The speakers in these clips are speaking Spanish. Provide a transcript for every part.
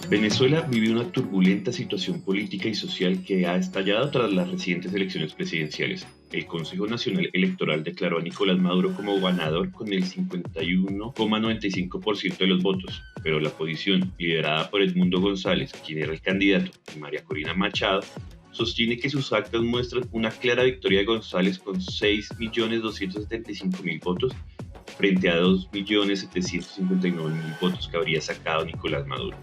Venezuela vive una turbulenta situación política y social que ha estallado tras las recientes elecciones presidenciales. El Consejo Nacional Electoral declaró a Nicolás Maduro como ganador con el 51,95% de los votos, pero la oposición, liderada por Edmundo González, quien era el candidato, y María Corina Machado, sostiene que sus actas muestran una clara victoria de González con 6.275.000 votos frente a 2.759.000 votos que habría sacado Nicolás Maduro.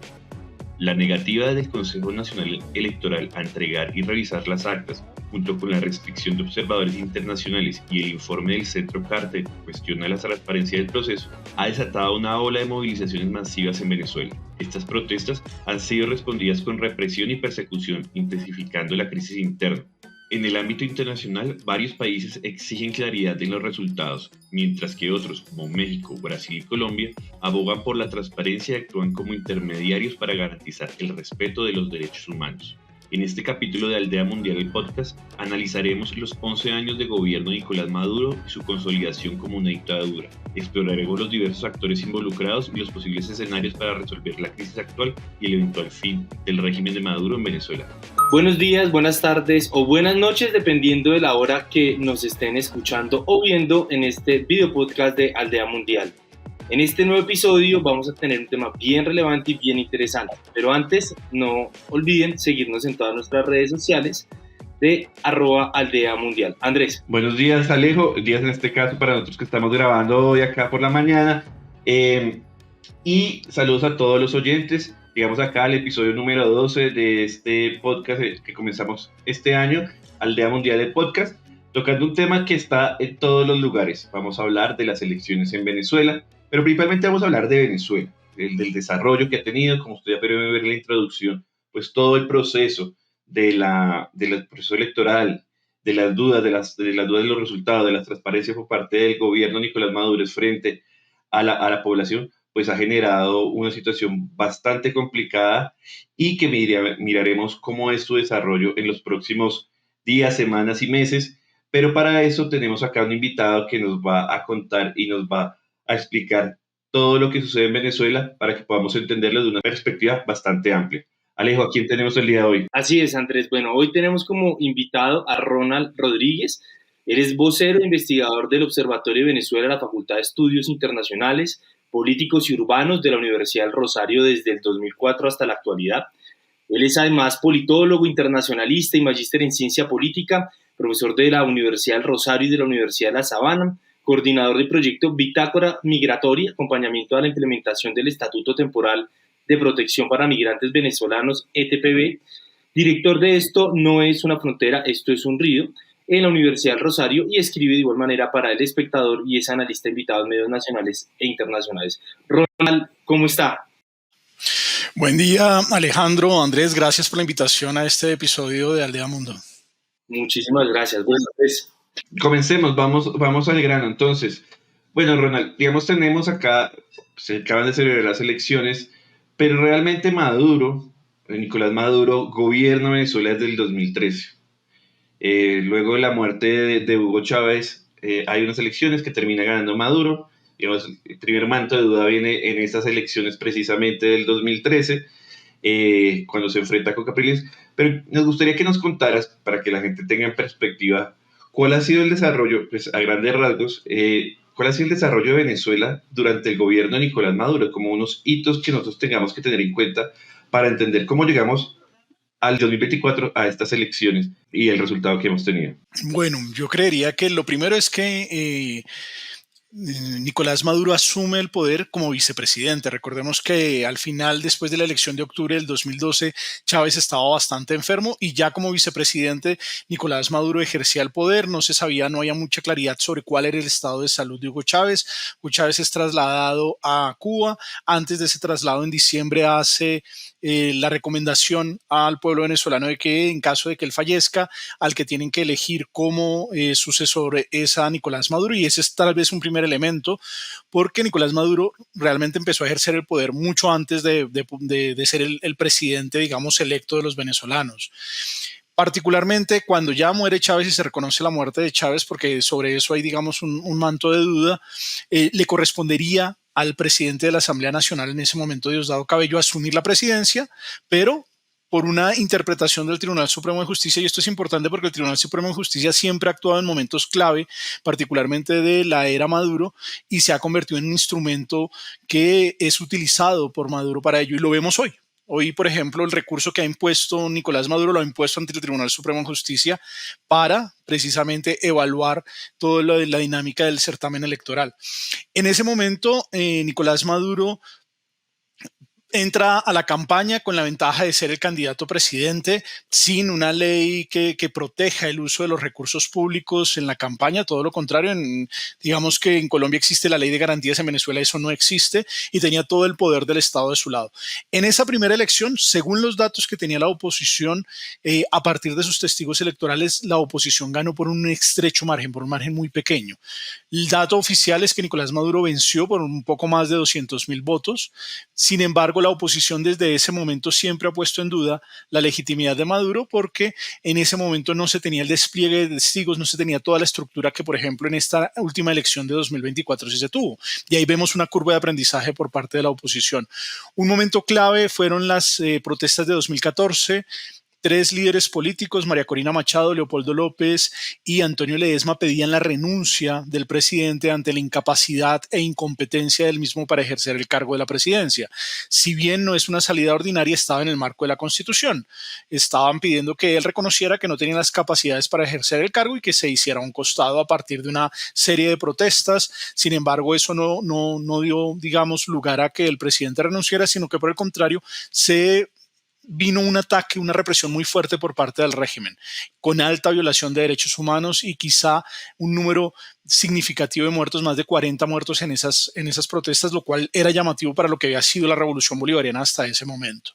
La negativa del Consejo Nacional Electoral a entregar y revisar las actas, junto con la restricción de observadores internacionales y el informe del Centro Carter que cuestiona la transparencia del proceso, ha desatado una ola de movilizaciones masivas en Venezuela. Estas protestas han sido respondidas con represión y persecución, intensificando la crisis interna. En el ámbito internacional, varios países exigen claridad en los resultados, mientras que otros, como México, Brasil y Colombia, abogan por la transparencia y actúan como intermediarios para garantizar el respeto de los derechos humanos. En este capítulo de Aldea Mundial, el podcast, analizaremos los 11 años de gobierno de Nicolás Maduro y su consolidación como una dictadura. Exploraremos los diversos actores involucrados y los posibles escenarios para resolver la crisis actual y el eventual fin del régimen de Maduro en Venezuela. Buenos días, buenas tardes o buenas noches, dependiendo de la hora que nos estén escuchando o viendo en este video podcast de Aldea Mundial. En este nuevo episodio vamos a tener un tema bien relevante y bien interesante, pero antes no olviden seguirnos en todas nuestras redes sociales de @Aldea Mundial. Andrés. Buenos días, Alejo. Días en este caso para nosotros que estamos grabando hoy acá por la mañana. Y saludos a todos los oyentes. Llegamos acá al episodio número 12 de este podcast que comenzamos este año, Aldea Mundial del Podcast, tocando un tema que está en todos los lugares. Vamos a hablar de las elecciones en Venezuela, pero principalmente vamos a hablar de Venezuela, del desarrollo que ha tenido, como usted ya puede ver en la introducción, pues todo el proceso del proceso electoral, de las dudas, de las dudas de los resultados, de las transparencias por parte del gobierno Nicolás Maduro frente a la población, pues ha generado una situación bastante complicada y que miraremos cómo es su desarrollo en los próximos días, semanas y meses. Pero para eso tenemos acá un invitado que nos va a contar y nos va a explicar todo lo que sucede en Venezuela para que podamos entenderlo de una perspectiva bastante amplia. Alejo, ¿a quién tenemos el día de hoy? Así es, Andrés. Bueno, hoy tenemos como invitado a Ronald Rodríguez. Él es vocero e investigador del Observatorio de Venezuela de la Facultad de Estudios Internacionales, Políticos y Urbanos de la Universidad del Rosario desde el 2004 hasta la actualidad. Él es además politólogo, internacionalista y magíster en ciencia política, profesor de la Universidad del Rosario y de la Universidad de La Sabana, coordinador del proyecto Bitácora Migratoria, acompañamiento a la implementación del Estatuto Temporal de Protección para Migrantes Venezolanos, ETPB, director de Esto no es una frontera, esto es un río, en la Universidad del Rosario, y escribe de igual manera para El Espectador y es analista invitado en medios nacionales e internacionales. Ronald, ¿cómo está? Buen día, Alejandro, Andrés, gracias por la invitación a este episodio de Aldea Mundo. Muchísimas gracias. Bueno, pues comencemos, vamos al grano. Entonces, bueno, Ronald, digamos, tenemos acá, se acaban de celebrar las elecciones, pero realmente Nicolás Maduro, gobierna Venezuela desde el 2013. Luego de la muerte de Hugo Chávez, hay unas elecciones que termina ganando Maduro. Digamos, el primer manto de duda viene en estas elecciones precisamente del 2013, cuando se enfrenta con Capriles. Pero nos gustaría que nos contaras, para que la gente tenga en perspectiva, cuál ha sido el desarrollo, pues a grandes rasgos, cuál ha sido el desarrollo de Venezuela durante el gobierno de Nicolás Maduro, como unos hitos que nosotros tengamos que tener en cuenta para entender cómo llegamos al 2024 a estas elecciones y el resultado que hemos tenido. Bueno, yo creería que lo primero es que Nicolás Maduro asume el poder como vicepresidente. Recordemos que al final, después de la elección de octubre del 2012, Chávez estaba bastante enfermo y ya como vicepresidente Nicolás Maduro ejercía el poder. No se sabía, no había mucha claridad sobre cuál era el estado de salud de Hugo Chávez. Hugo Chávez es trasladado a Cuba. Antes de ese traslado, en diciembre, hace la recomendación al pueblo venezolano de que en caso de que él fallezca, al que tienen que elegir como sucesor es a Nicolás Maduro, y ese es tal vez un primer elemento, porque Nicolás Maduro realmente empezó a ejercer el poder mucho antes de ser el presidente, digamos, electo de los venezolanos. Particularmente cuando ya muere Chávez y se reconoce la muerte de Chávez, porque sobre eso hay, digamos, un manto de duda, le correspondería al presidente de la Asamblea Nacional en ese momento, Diosdado Cabello, a asumir la presidencia, pero por una interpretación del Tribunal Supremo de Justicia, y esto es importante porque el Tribunal Supremo de Justicia siempre ha actuado en momentos clave, particularmente de la era Maduro, y se ha convertido en un instrumento que es utilizado por Maduro para ello, y lo vemos hoy. Hoy, por ejemplo, el recurso que ha impuesto Nicolás Maduro lo ha impuesto ante el Tribunal Supremo de Justicia para precisamente evaluar toda la dinámica del certamen electoral. En ese momento, Nicolás Maduro entra a la campaña con la ventaja de ser el candidato presidente sin una ley que proteja el uso de los recursos públicos en la campaña, todo lo contrario, digamos que en Colombia existe la ley de garantías, en Venezuela eso no existe, y tenía todo el poder del Estado de su lado. En esa primera elección, según los datos que tenía la oposición, a partir de sus testigos electorales, la oposición ganó por un estrecho margen, por un margen muy pequeño. El dato oficial es que Nicolás Maduro venció por un poco más de 200.000 votos. Sin embargo, la oposición desde ese momento siempre ha puesto en duda la legitimidad de Maduro porque en ese momento no se tenía el despliegue de testigos, no se tenía toda la estructura que, por ejemplo, en esta última elección de 2024 sí se tuvo. Y ahí vemos una curva de aprendizaje por parte de la oposición. Un momento clave fueron las protestas de 2014. 3 líderes políticos, María Corina Machado, Leopoldo López y Antonio Ledesma, pedían la renuncia del presidente ante la incapacidad e incompetencia del mismo para ejercer el cargo de la presidencia. Si bien no es una salida ordinaria, estaba en el marco de la Constitución. Estaban pidiendo que él reconociera que no tenía las capacidades para ejercer el cargo y que se hiciera un costado a partir de una serie de protestas. Sin embargo, eso no dio, digamos, lugar a que el presidente renunciara, sino que por el contrario vino un ataque, una represión muy fuerte por parte del régimen, con alta violación de derechos humanos y quizá un número significativo de muertos, más de 40 muertos en esas protestas, lo cual era llamativo para lo que había sido la revolución bolivariana hasta ese momento.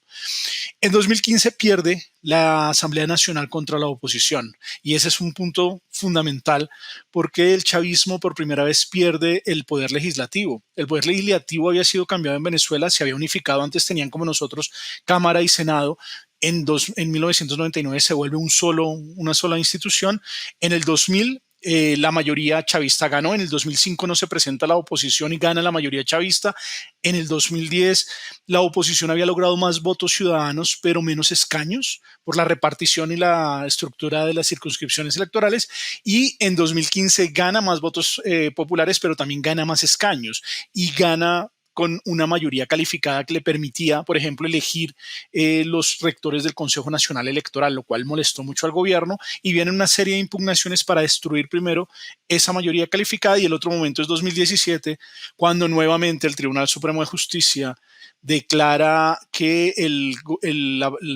En 2015 pierde la Asamblea Nacional contra la oposición y ese es un punto fundamental porque el chavismo por primera vez pierde el poder legislativo. El poder legislativo había sido cambiado en Venezuela, se había unificado, antes tenían como nosotros Cámara y Senado. En 1999 se vuelve una sola institución. En el 2000 la mayoría chavista ganó. En el 2005 no se presenta la oposición y gana la mayoría chavista. En el 2010 la oposición había logrado más votos ciudadanos pero menos escaños por la repartición y la estructura de las circunscripciones electorales, y en 2015 gana más votos populares pero también gana más escaños y gana con una mayoría calificada que le permitía, por ejemplo, elegir los rectores del Consejo Nacional Electoral, lo cual molestó mucho al gobierno, y viene una serie de impugnaciones para destruir primero esa mayoría calificada, y el otro momento es 2017, cuando nuevamente el Tribunal Supremo de Justicia declara que el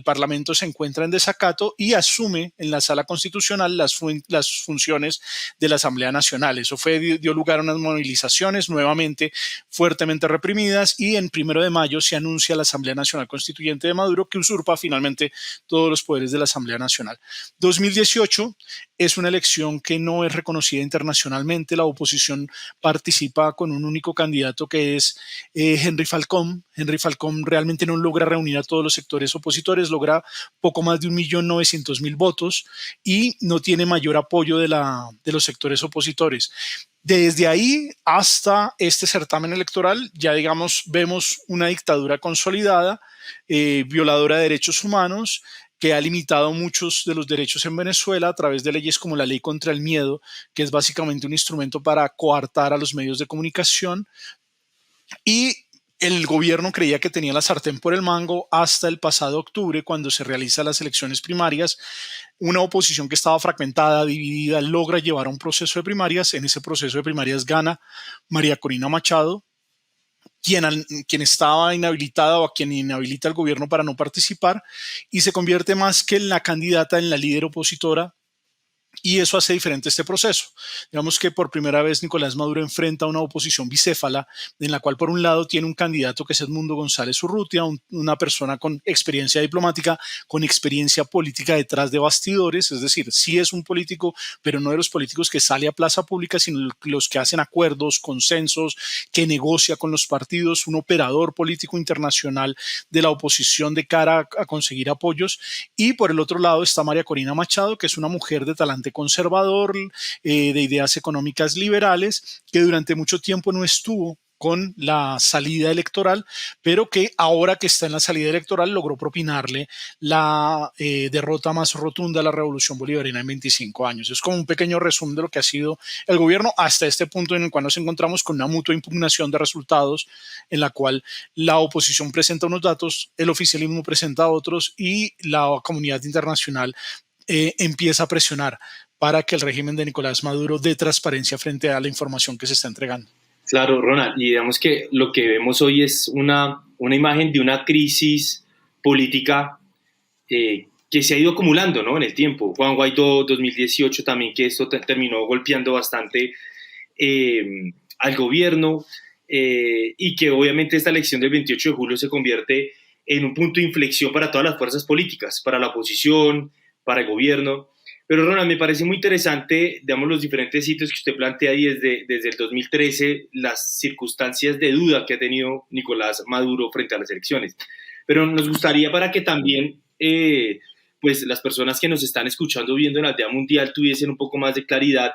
Parlamento se encuentra en desacato y asume en la Sala Constitucional las funciones de la Asamblea Nacional. Eso dio lugar a unas movilizaciones nuevamente fuertemente reprimidas, y en 1 de mayo se anuncia la Asamblea Nacional Constituyente de Maduro, que usurpa finalmente todos los poderes de la Asamblea Nacional. 2018 es una elección que no es reconocida internacionalmente. La oposición participa con un único candidato que es Henry Falcón. Henry Falcón realmente no logra reunir a todos los sectores opositores, logra poco más de 1.900.000 votos y no tiene mayor apoyo de los sectores opositores. Desde ahí hasta este certamen electoral ya, digamos, vemos una dictadura consolidada, violadora de derechos humanos, que ha limitado muchos de los derechos en Venezuela a través de leyes como la Ley contra el Miedo, que es básicamente un instrumento para coartar a los medios de comunicación. Y el gobierno creía que tenía la sartén por el mango hasta el pasado octubre, cuando se realizan las elecciones primarias. Una oposición que estaba fragmentada, dividida, logra llevar a un proceso de primarias. En ese proceso de primarias gana María Corina Machado, quien estaba inhabilitada o a quien inhabilita el gobierno para no participar, y se convierte más que en la candidata en la líder opositora. Y eso hace diferente este proceso. Digamos que por primera vez Nicolás Maduro enfrenta a una oposición bicéfala, en la cual por un lado tiene un candidato que es Edmundo González Urrutia, una persona con experiencia diplomática, con experiencia política detrás de bastidores, es decir, sí es un político, pero no de los políticos que sale a plaza pública, sino los que hacen acuerdos, consensos, que negocia con los partidos, un operador político internacional de la oposición de cara a conseguir apoyos. Y por el otro lado está María Corina Machado, que es una mujer de talante conservador, de ideas económicas liberales, que durante mucho tiempo no estuvo con la salida electoral, pero que ahora que está en la salida electoral logró propinarle la derrota más rotunda a la revolución bolivariana en 25 años. Es como un pequeño resumen de lo que ha sido el gobierno hasta este punto en el cual nos encontramos con una mutua impugnación de resultados en la cual la oposición presenta unos datos, el oficialismo presenta otros y la comunidad internacional empieza a presionar para que el régimen de Nicolás Maduro dé transparencia frente a la información que se está entregando. Claro, Ronald, y digamos que lo que vemos hoy es una imagen de una crisis política que se ha ido acumulando, ¿no?, en el tiempo. Juan Guaidó, 2018 también, que esto terminó golpeando bastante al gobierno y que obviamente esta elección del 28 de julio se convierte en un punto de inflexión para todas las fuerzas políticas, para la oposición, para el gobierno. Pero Ronald, me parece muy interesante, digamos, los diferentes sitios que usted plantea ahí desde el 2013, las circunstancias de duda que ha tenido Nicolás Maduro frente a las elecciones. Pero nos gustaría para que también pues las personas que nos están escuchando viendo en la aldea mundial tuviesen un poco más de claridad,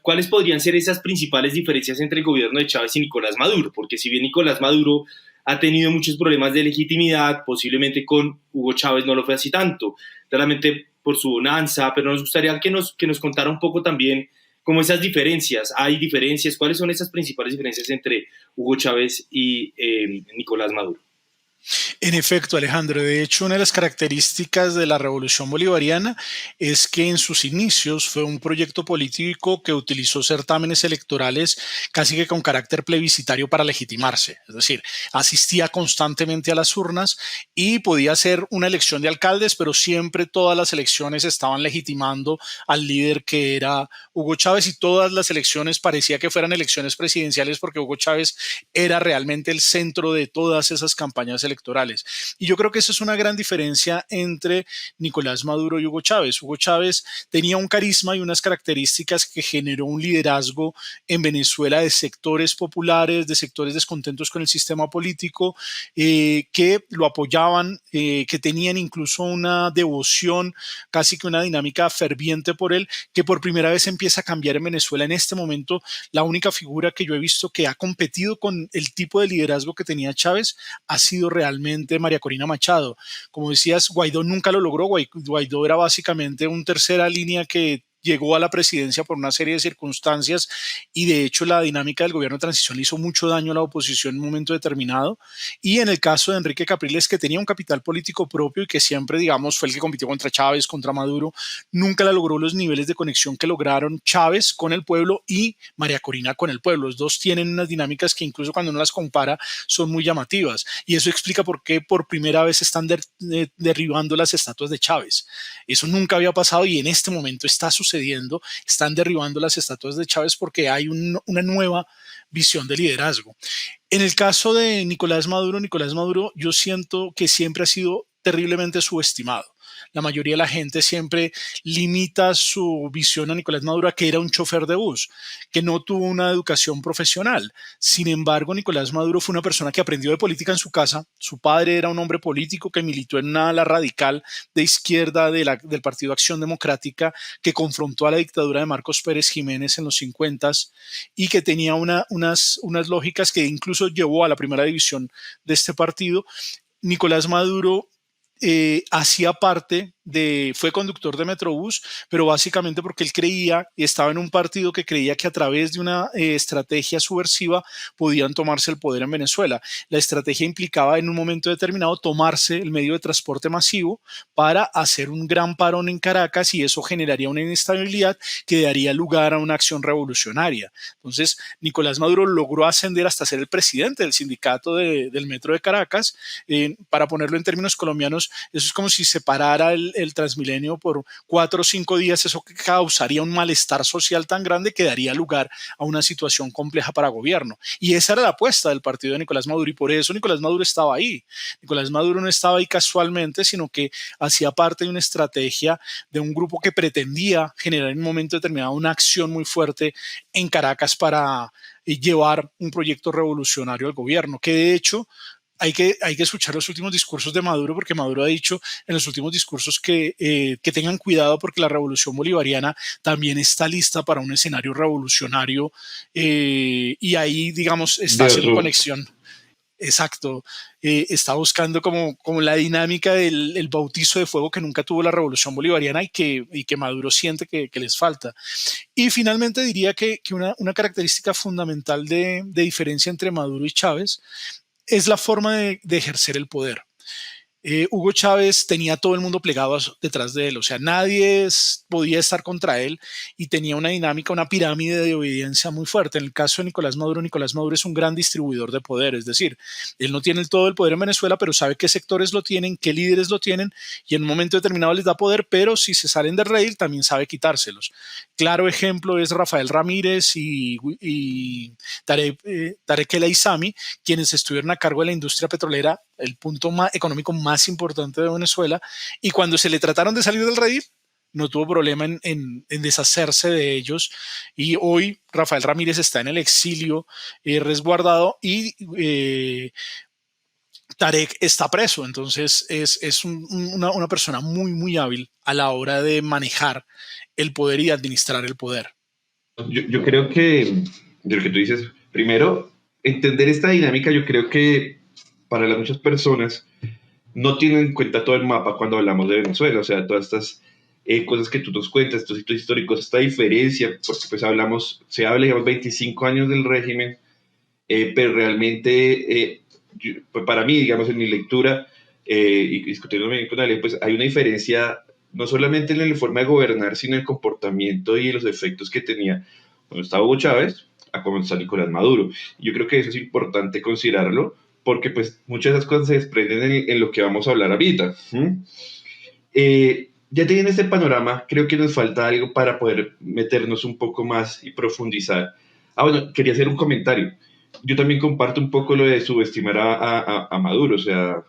¿cuáles podrían ser esas principales diferencias entre el gobierno de Chávez y Nicolás Maduro? Porque si bien Nicolás Maduro ha tenido muchos problemas de legitimidad, posiblemente con Hugo Chávez no lo fue así tanto, claramente por su bonanza, pero nos gustaría que nos contara un poco también como esas diferencias. ¿Hay diferencias? ¿Cuáles son esas principales diferencias entre Hugo Chávez y Nicolás Maduro? En efecto, Alejandro, de hecho, una de las características de la Revolución Bolivariana es que en sus inicios fue un proyecto político que utilizó certámenes electorales casi que con carácter plebiscitario para legitimarse. Es decir, asistía constantemente a las urnas y podía ser una elección de alcaldes, pero siempre todas las elecciones estaban legitimando al líder que era Hugo Chávez y todas las elecciones parecía que fueran elecciones presidenciales porque Hugo Chávez era realmente el centro de todas esas campañas electorales. Y yo creo que esa es una gran diferencia entre Nicolás Maduro y Hugo Chávez. Hugo Chávez tenía un carisma y unas características que generó un liderazgo en Venezuela de sectores populares, de sectores descontentos con el sistema político, que lo apoyaban, que tenían incluso una devoción, casi que una dinámica ferviente por él, que por primera vez empieza a cambiar en Venezuela. En este momento, la única figura que yo he visto que ha competido con el tipo de liderazgo que tenía Chávez ha sido realmente María Corina Machado. Como decías, Guaidó nunca lo logró. Guaidó era básicamente un tercera línea que llegó a la presidencia por una serie de circunstancias y de hecho la dinámica del gobierno de transición le hizo mucho daño a la oposición en un momento determinado. Y en el caso de Enrique Capriles, que tenía un capital político propio y que siempre, digamos, fue el que compitió contra Chávez, contra Maduro, nunca la logró los niveles de conexión que lograron Chávez con el pueblo y María Corina con el pueblo. Los dos tienen unas dinámicas que incluso cuando uno las compara son muy llamativas y eso explica por qué por primera vez están derribando las estatuas de Chávez. Eso nunca había pasado y en este momento está sucediendo. Están derribando las estatuas de Chávez porque hay una nueva visión de liderazgo. En el caso de Nicolás Maduro, yo siento que siempre ha sido terriblemente subestimado. La mayoría de la gente siempre limita su visión a Nicolás Maduro a que era un chofer de bus, que no tuvo una educación profesional. Sin embargo, Nicolás Maduro fue una persona que aprendió de política en su casa. Su padre era un hombre político que militó en una ala radical de izquierda del Partido Acción Democrática que confrontó a la dictadura de Marcos Pérez Jiménez en los 50 y que tenía unas lógicas que incluso llevó a la primera división de este partido. Nicolás Maduro hacía parte fue conductor de Metrobús, pero básicamente porque él creía y estaba en un partido que creía que a través de una estrategia subversiva podían tomarse el poder en Venezuela. La estrategia implicaba en un momento determinado tomarse el medio de transporte masivo para hacer un gran parón en Caracas y eso generaría una inestabilidad que daría lugar a una acción revolucionaria. Entonces, Nicolás Maduro logró ascender hasta ser el presidente del sindicato del Metro de Caracas. Para ponerlo en términos colombianos, eso es como si se parara el Transmilenio por 4 o 5 días, eso causaría un malestar social tan grande que daría lugar a una situación compleja para gobierno. Y esa era la apuesta del partido de Nicolás Maduro y por eso Nicolás Maduro estaba ahí. Nicolás Maduro no estaba ahí casualmente, sino que hacía parte de una estrategia de un grupo que pretendía generar en un momento determinado una acción muy fuerte en Caracas para llevar un proyecto revolucionario al gobierno, que de hecho hay que escuchar los últimos discursos de Maduro, porque Maduro ha dicho en los últimos discursos que tengan cuidado porque la revolución bolivariana también está lista para un escenario revolucionario, y ahí, digamos, está De haciendo otro, conexión. Exacto, está buscando como la dinámica del el bautizo de fuego que nunca tuvo la revolución bolivariana y que Maduro siente que les falta. Y finalmente diría que una característica fundamental de diferencia entre Maduro y Chávez es la forma de ejercer el poder. Hugo Chávez tenía a todo el mundo plegado detrás de él, o sea, nadie podía estar contra él y tenía una dinámica, una pirámide de obediencia muy fuerte. En el caso de Nicolás Maduro es un gran distribuidor de poder, es decir, él no tiene todo el poder en Venezuela, pero sabe qué sectores lo tienen, qué líderes lo tienen y en un momento determinado les da poder, pero si se salen del rail también sabe quitárselos. Claro ejemplo es Rafael Ramírez y Tarek El Aissami, quienes estuvieron a cargo de la industria petrolera, el punto económico más importante de Venezuela, y cuando se le trataron de salir del redil, no tuvo problema en deshacerse de ellos. Y hoy Rafael Ramírez está en el exilio, resguardado, y Tarek está preso. Entonces es una persona muy, muy hábil a la hora de manejar el poder y administrar el poder. yo creo que, de lo que tú dices, primero, entender esta dinámica, yo creo que para las muchas personas no tienen en cuenta todo el mapa cuando hablamos de Venezuela, o sea, todas estas cosas que tú nos cuentas, estos hitos históricos, esta diferencia, porque pues se habla, digamos, 25 años del régimen, pero realmente, pues para mí, digamos, en mi lectura, y discutiendo con alguien, pues hay una diferencia no solamente en la forma de gobernar, sino en el comportamiento y en los efectos que tenía cuando estaba Hugo Chávez a cuando está Nicolás Maduro. Yo creo que eso es importante considerarlo, porque pues muchas de esas cosas se desprenden en lo que vamos a hablar ahorita. Ya teniendo este panorama, creo que nos falta algo para poder meternos un poco más y profundizar. Bueno, quería hacer un comentario. Yo también comparto un poco lo de subestimar a Maduro. O sea,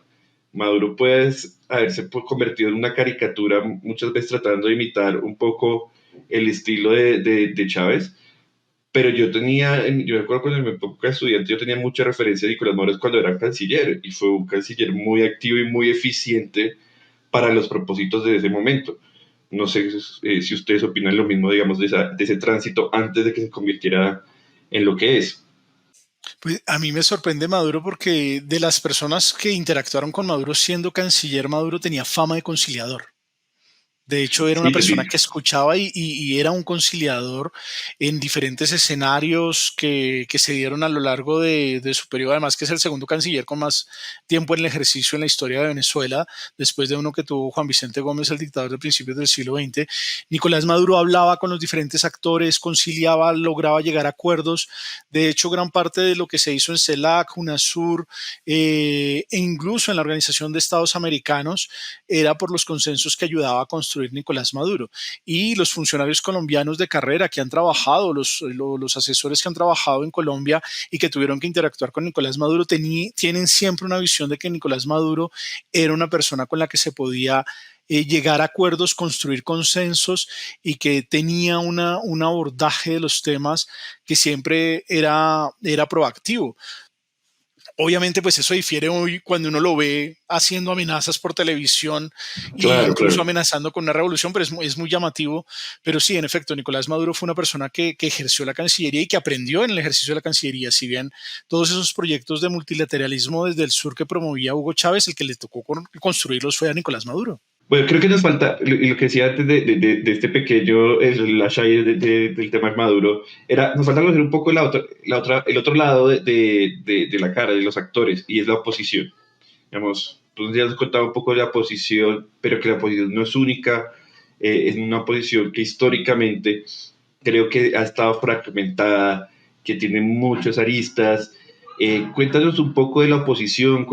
Maduro puede haberse convertido en una caricatura muchas veces tratando de imitar un poco el estilo de Chávez, pero yo recuerdo cuando en mi época de estudiante yo tenía mucha referencia de Nicolás Maduro cuando era canciller, y fue un canciller muy activo y muy eficiente para los propósitos de ese momento. No sé si ustedes opinan lo mismo, digamos, de ese tránsito antes de que se convirtiera en lo que es. Pues a mí me sorprende Maduro porque de las personas que interactuaron con Maduro siendo canciller, Maduro tenía fama de conciliador. De hecho, era una Sí, persona que escuchaba y era un conciliador en diferentes escenarios que se dieron a lo largo de su periodo, además que es el segundo canciller con más tiempo en el ejercicio en la historia de Venezuela, después de uno que tuvo Juan Vicente Gómez, el dictador de principios del siglo XX. Nicolás Maduro hablaba con los diferentes actores, conciliaba, lograba llegar a acuerdos. De hecho, gran parte de lo que se hizo en CELAC, UNASUR, e incluso en la Organización de Estados Americanos, era por los consensos que ayudaba a construir Nicolás Maduro. Y los funcionarios colombianos de carrera que han trabajado, los asesores que han trabajado en Colombia y que tuvieron que interactuar con Nicolás Maduro, tienen siempre una visión de que Nicolás Maduro era una persona con la que se podía llegar a acuerdos, construir consensos, y que tenía un abordaje de los temas que siempre era proactivo. Obviamente, pues eso difiere hoy cuando uno lo ve haciendo amenazas por televisión e claro, incluso claro. amenazando con una revolución, pero es muy llamativo. Pero sí, en efecto, Nicolás Maduro fue una persona que ejerció la Cancillería y que aprendió en el ejercicio de la Cancillería. Si bien todos esos proyectos de multilateralismo desde el sur que promovía Hugo Chávez, el que le tocó construirlos fue a Nicolás Maduro. Bueno, creo que nos falta, lo que decía antes de este pequeño slash ahí del tema de Maduro, nos falta conocer un poco el otro lado de la cara, de los actores, y es la oposición. Digamos, tú ya has contado un poco de la oposición, pero que la oposición no es única, es una oposición que históricamente creo que ha estado fragmentada, que tiene muchas aristas. Cuéntanos un poco de la oposición,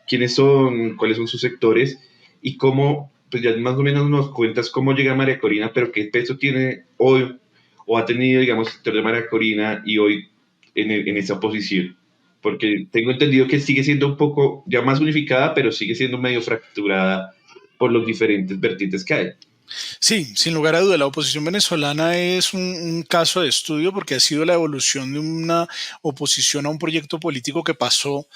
quiénes son, cuáles son sus sectores, y cómo, pues ya más o menos nos cuentas cómo llega María Corina, pero qué peso tiene hoy, o ha tenido, digamos, el sector de María Corina y hoy en esa posición. Porque tengo entendido que sigue siendo un poco ya más unificada, pero sigue siendo medio fracturada por los diferentes vertientes que hay. Sí, sin lugar a duda, la oposición venezolana es un caso de estudio porque ha sido la evolución de una oposición a un proyecto político que pasó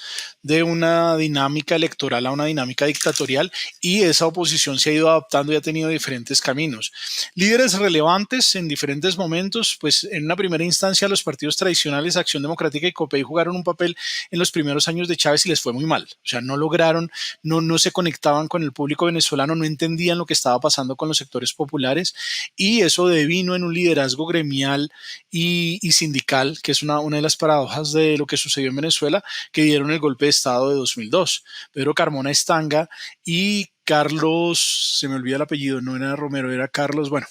de una dinámica electoral a una dinámica dictatorial, y esa oposición se ha ido adaptando y ha tenido diferentes caminos. Líderes relevantes en diferentes momentos, pues en una primera instancia los partidos tradicionales, Acción Democrática y COPEI, jugaron un papel en los primeros años de Chávez y les fue muy mal. O sea, no lograron, no se conectaban con el público venezolano, no entendían lo que estaba pasando con los sectores populares, y eso devino en un liderazgo gremial y sindical, que es una de las paradojas de lo que sucedió en Venezuela, que dieron el golpe de Estado de 2002. Pedro Carmona Estanga y Carlos, se me olvida el apellido, no era Romero, era Carlos, bueno,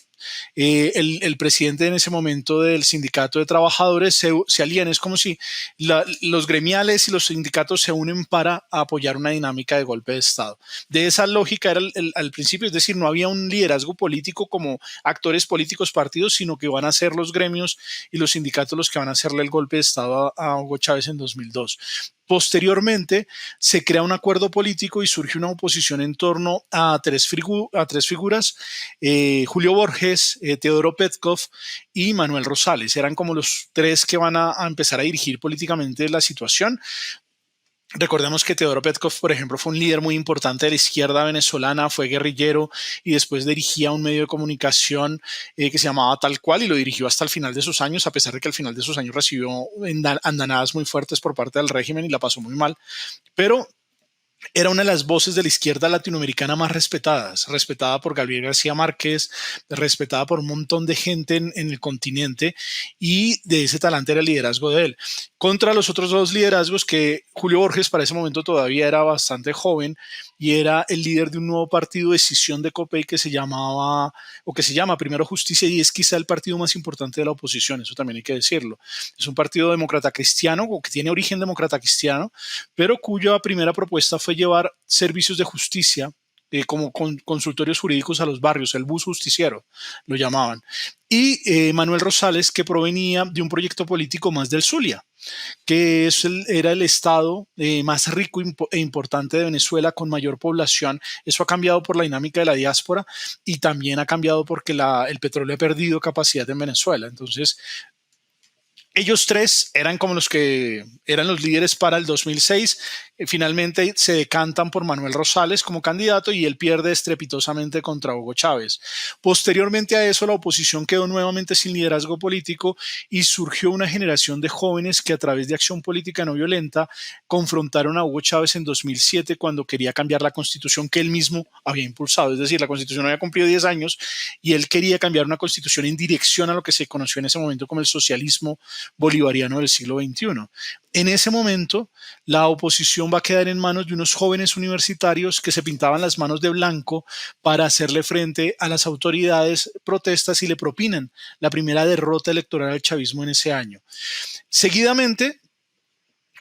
el presidente en ese momento del sindicato de trabajadores se alían. Es como si los gremiales y los sindicatos se unen para apoyar una dinámica de golpe de Estado. De esa lógica era al principio, es decir, no había un liderazgo político como actores políticos partidos, sino que van a ser los gremios y los sindicatos los que van a hacerle el golpe de Estado a Hugo Chávez en 2002. Posteriormente se crea un acuerdo político y surge una oposición en torno a tres figuras, Julio Borges, Teodoro Petkov y Manuel Rosales. Eran como los tres que van a empezar a dirigir políticamente la situación. Recordemos que Teodoro Petkov, por ejemplo, fue un líder muy importante de la izquierda venezolana, fue guerrillero y después dirigía un medio de comunicación que se llamaba Tal Cual, y lo dirigió hasta el final de sus años, a pesar de que al final de sus años recibió andanadas muy fuertes por parte del régimen y la pasó muy mal. Pero era una de las voces de la izquierda latinoamericana más respetadas, respetada por Gabriel García Márquez, respetada por un montón de gente en el continente, y de ese talante era el liderazgo de él. Contra los otros dos liderazgos, que Julio Borges para ese momento todavía era bastante joven y era el líder de un nuevo partido de escisión de COPEI que se llamaba, o que se llama Primero Justicia, y es quizá el partido más importante de la oposición, eso también hay que decirlo. Es un partido demócrata cristiano, o que tiene origen demócrata cristiano, pero cuya primera propuesta fue llevar servicios de justicia como consultorios jurídicos a los barrios, el bus justiciero lo llamaban. Y Manuel Rosales, que provenía de un proyecto político más del Zulia, que era el estado más rico e importante de Venezuela, con mayor población. Eso ha cambiado por la dinámica de la diáspora y también ha cambiado porque el petróleo ha perdido capacidad en Venezuela. Entonces, ellos tres eran como los que eran los líderes para el 2006. Finalmente se decantan por Manuel Rosales como candidato y él pierde estrepitosamente contra Hugo Chávez. Posteriormente a eso, la oposición quedó nuevamente sin liderazgo político y surgió una generación de jóvenes que, a través de acción política no violenta, confrontaron a Hugo Chávez en 2007 cuando quería cambiar la constitución que él mismo había impulsado. Es decir, la constitución había cumplido 10 años y él quería cambiar una constitución en dirección a lo que se conoció en ese momento como el socialismo bolivariano del siglo XXI. En ese momento, la oposición va a quedar en manos de unos jóvenes universitarios que se pintaban las manos de blanco para hacerle frente a las autoridades, protestas, y le propinan la primera derrota electoral al chavismo en ese año. Seguidamente,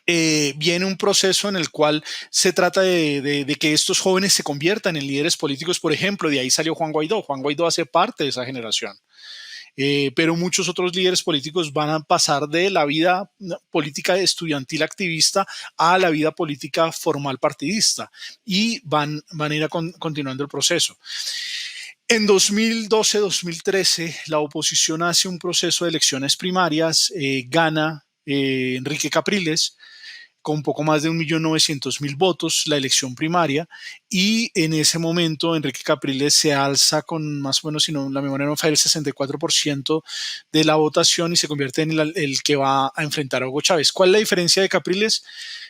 viene un proceso en el cual se trata de que estos jóvenes se conviertan en líderes políticos. Por ejemplo, de ahí salió Juan Guaidó. Juan Guaidó hace parte de esa generación. Pero muchos otros líderes políticos van a pasar de la vida política estudiantil activista a la vida política formal partidista, y van a ir continuando el proceso. En 2012-2013, la oposición hace un proceso de elecciones primarias, gana Enrique Capriles con poco más de 1.900.000 votos la elección primaria, y en ese momento Enrique Capriles se alza con más o menos, si no la memoria no falla, el 64% de la votación y se convierte en el que va a enfrentar a Hugo Chávez. ¿Cuál es la diferencia de Capriles?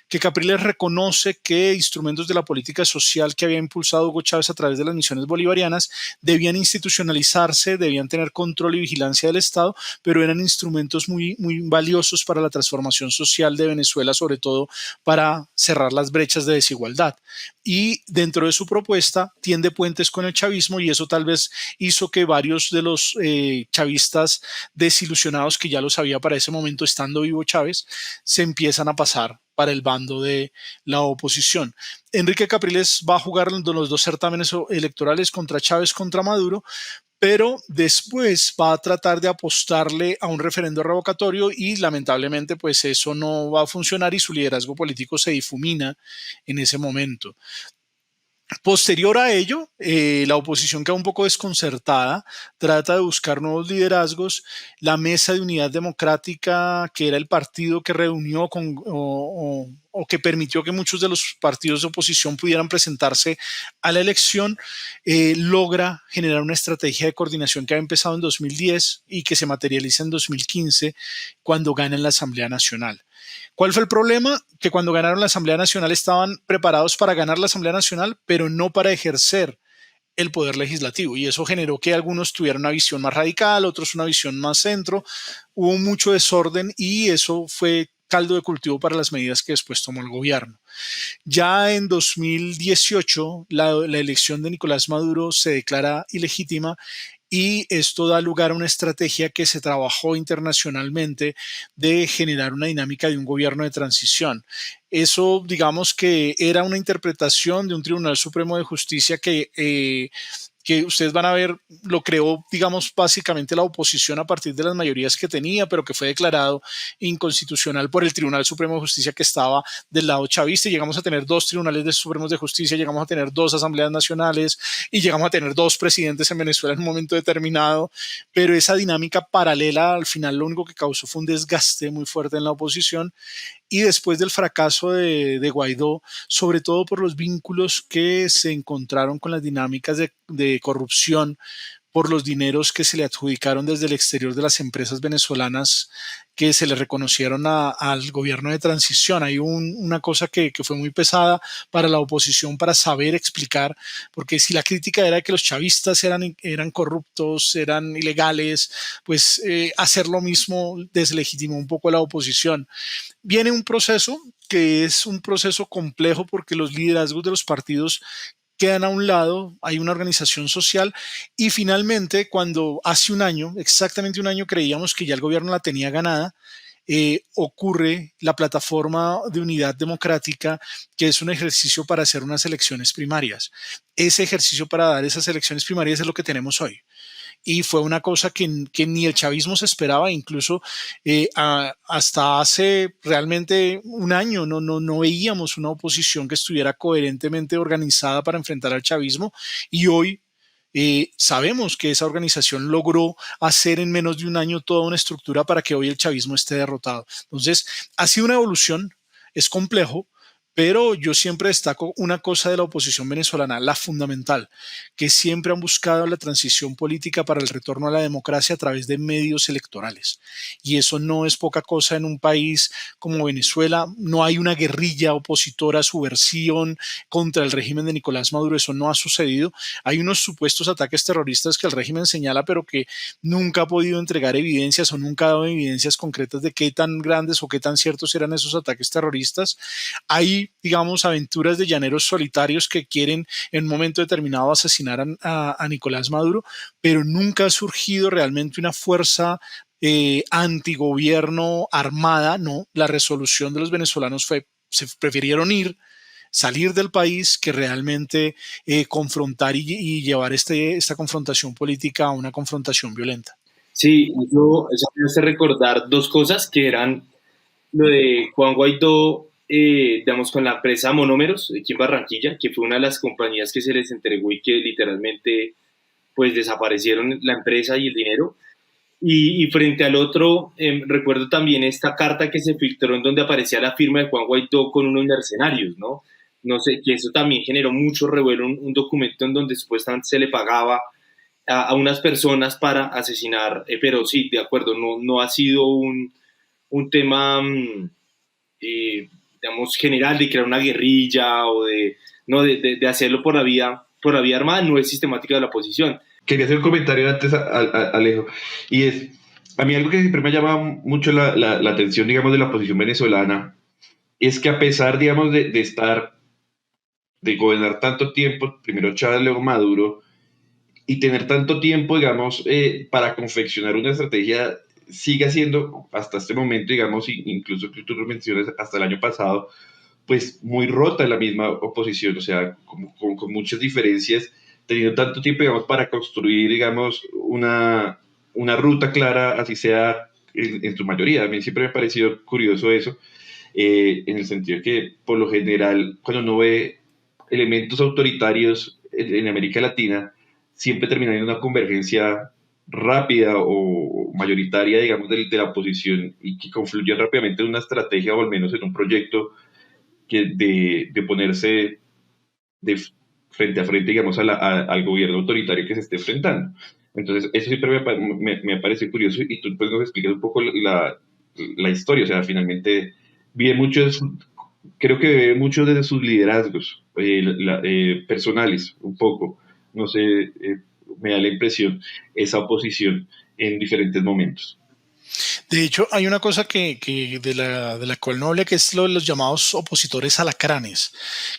Que Capriles reconoce que instrumentos de la política social que había impulsado Hugo Chávez a través de las misiones bolivarianas debían institucionalizarse, debían tener control y vigilancia del Estado, pero eran instrumentos muy, muy valiosos para la transformación social de Venezuela, sobre todo para cerrar las brechas de desigualdad. Y dentro de su propuesta tiende puentes con el chavismo, y eso tal vez hizo que varios de los chavistas desilusionados, que ya lo sabía para ese momento estando vivo Chávez, se empiezan a pasar para el bando de la oposición. Enrique Capriles va a jugar los dos certámenes electorales, contra Chávez, contra Maduro, pero después va a tratar de apostarle a un referendo revocatorio y lamentablemente pues eso no va a funcionar y su liderazgo político se difumina en ese momento. Posterior a ello, la oposición queda un poco desconcertada, trata de buscar nuevos liderazgos. La Mesa de Unidad Democrática, que era el partido que reunió o que permitió que muchos de los partidos de oposición pudieran presentarse a la elección, logra generar una estrategia de coordinación que había empezado en 2010 y que se materializa en 2015 cuando gana en la Asamblea Nacional. ¿Cuál fue el problema? Que cuando ganaron la Asamblea Nacional estaban preparados para ganar la Asamblea Nacional, pero no para ejercer el poder legislativo, y eso generó que algunos tuvieran una visión más radical, otros una visión más centro. Hubo mucho desorden y eso fue caldo de cultivo para las medidas que después tomó el gobierno. Ya en 2018, la elección de Nicolás Maduro se declara ilegítima y esto da lugar a una estrategia que se trabajó internacionalmente de generar una dinámica de un gobierno de transición. Eso, digamos que era una interpretación de un Tribunal Supremo de Justicia que ustedes van a ver, lo creó, digamos, básicamente la oposición a partir de las mayorías que tenía, pero que fue declarado inconstitucional por el Tribunal Supremo de Justicia que estaba del lado chavista. Y llegamos a tener dos tribunales supremos de justicia, llegamos a tener dos asambleas nacionales y llegamos a tener dos presidentes en Venezuela en un momento determinado, pero esa dinámica paralela al final lo único que causó fue un desgaste muy fuerte en la oposición. Y después del fracaso de Guaidó, sobre todo por los vínculos que se encontraron con las dinámicas de corrupción, por los dineros que se le adjudicaron desde el exterior de las empresas venezolanas que se le reconocieron al gobierno de transición. Hay una cosa que fue muy pesada para la oposición para saber explicar, porque si la crítica era que los chavistas eran corruptos, eran ilegales, pues hacer lo mismo deslegitimó un poco a la oposición. Viene un proceso que es un proceso complejo porque los liderazgos de los partidos quedan a un lado, hay una organización social y finalmente cuando hace un año, exactamente un año, creíamos que ya el gobierno la tenía ganada, ocurre la plataforma de unidad democrática, que es un ejercicio para hacer unas elecciones primarias. Ese ejercicio para dar esas elecciones primarias es lo que tenemos hoy. Y fue una cosa que ni el chavismo se esperaba, incluso hasta hace realmente un año no veíamos una oposición que estuviera coherentemente organizada para enfrentar al chavismo, y hoy sabemos que esa organización logró hacer en menos de un año toda una estructura para que hoy el chavismo esté derrotado. Entonces, ha sido una evolución, es complejo, pero yo siempre destaco una cosa de la oposición venezolana, la fundamental, que siempre han buscado la transición política para el retorno a la democracia a través de medios electorales. Y eso no es poca cosa en un país como Venezuela. No hay una guerrilla opositora a subversión contra el régimen de Nicolás Maduro. Eso no ha sucedido. Hay unos supuestos ataques terroristas que el régimen señala, pero que nunca ha podido entregar evidencias o nunca ha dado evidencias concretas de qué tan grandes o qué tan ciertos eran esos ataques terroristas. Hay, digamos, aventuras de llaneros solitarios que quieren en un momento determinado asesinar a Nicolás Maduro, pero nunca ha surgido realmente una fuerza antigobierno armada. No, la resolución de los venezolanos fue, se prefirieron salir del país que realmente confrontar y llevar esta confrontación política a una confrontación violenta. Sí, eso me hace recordar dos cosas que eran lo de Juan Guaidó, digamos, con la empresa Monómeros, aquí en Barranquilla, que fue una de las compañías que se les entregó y que literalmente pues desaparecieron la empresa y el dinero. Y frente al otro, recuerdo también esta carta que se filtró en donde aparecía la firma de Juan Guaidó con unos mercenarios, ¿no? No sé, que eso también generó mucho revuelo, un documento en donde supuestamente se le pagaba a unas personas para asesinar, pero sí, de acuerdo, no ha sido un tema, digamos, general de crear una guerrilla o de hacerlo por la vía armada, no es sistemática de la oposición. Quería hacer un comentario antes, Alejo, y es, a mí algo que siempre me ha llamado mucho la atención, digamos, de la oposición venezolana, es que a pesar, digamos, de gobernar tanto tiempo, primero Chávez, luego Maduro, y tener tanto tiempo, digamos, para confeccionar una estrategia, sigue siendo, hasta este momento, digamos, incluso que tú lo mencionas, hasta el año pasado, pues muy rota la misma oposición, o sea, con muchas diferencias, teniendo tanto tiempo, digamos, para construir, digamos, una ruta clara, así sea en su mayoría. A mí siempre me ha parecido curioso eso, en el sentido de que, por lo general, cuando uno ve elementos autoritarios en América Latina siempre terminan en una convergencia rápida o mayoritaria, digamos, de la oposición y que confluyen rápidamente en una estrategia o al menos en un proyecto de ponerse de frente a frente, digamos, al gobierno autoritario que se esté enfrentando. Entonces, eso siempre me parece curioso y tú pues, nos explicas un poco la historia, o sea, finalmente vive mucho, creo que vive mucho de sus liderazgos personales, un poco, no sé, me da la impresión, esa oposición en diferentes momentos. De hecho, hay una cosa que de la cual no hablé, que es lo de los llamados opositores alacranes,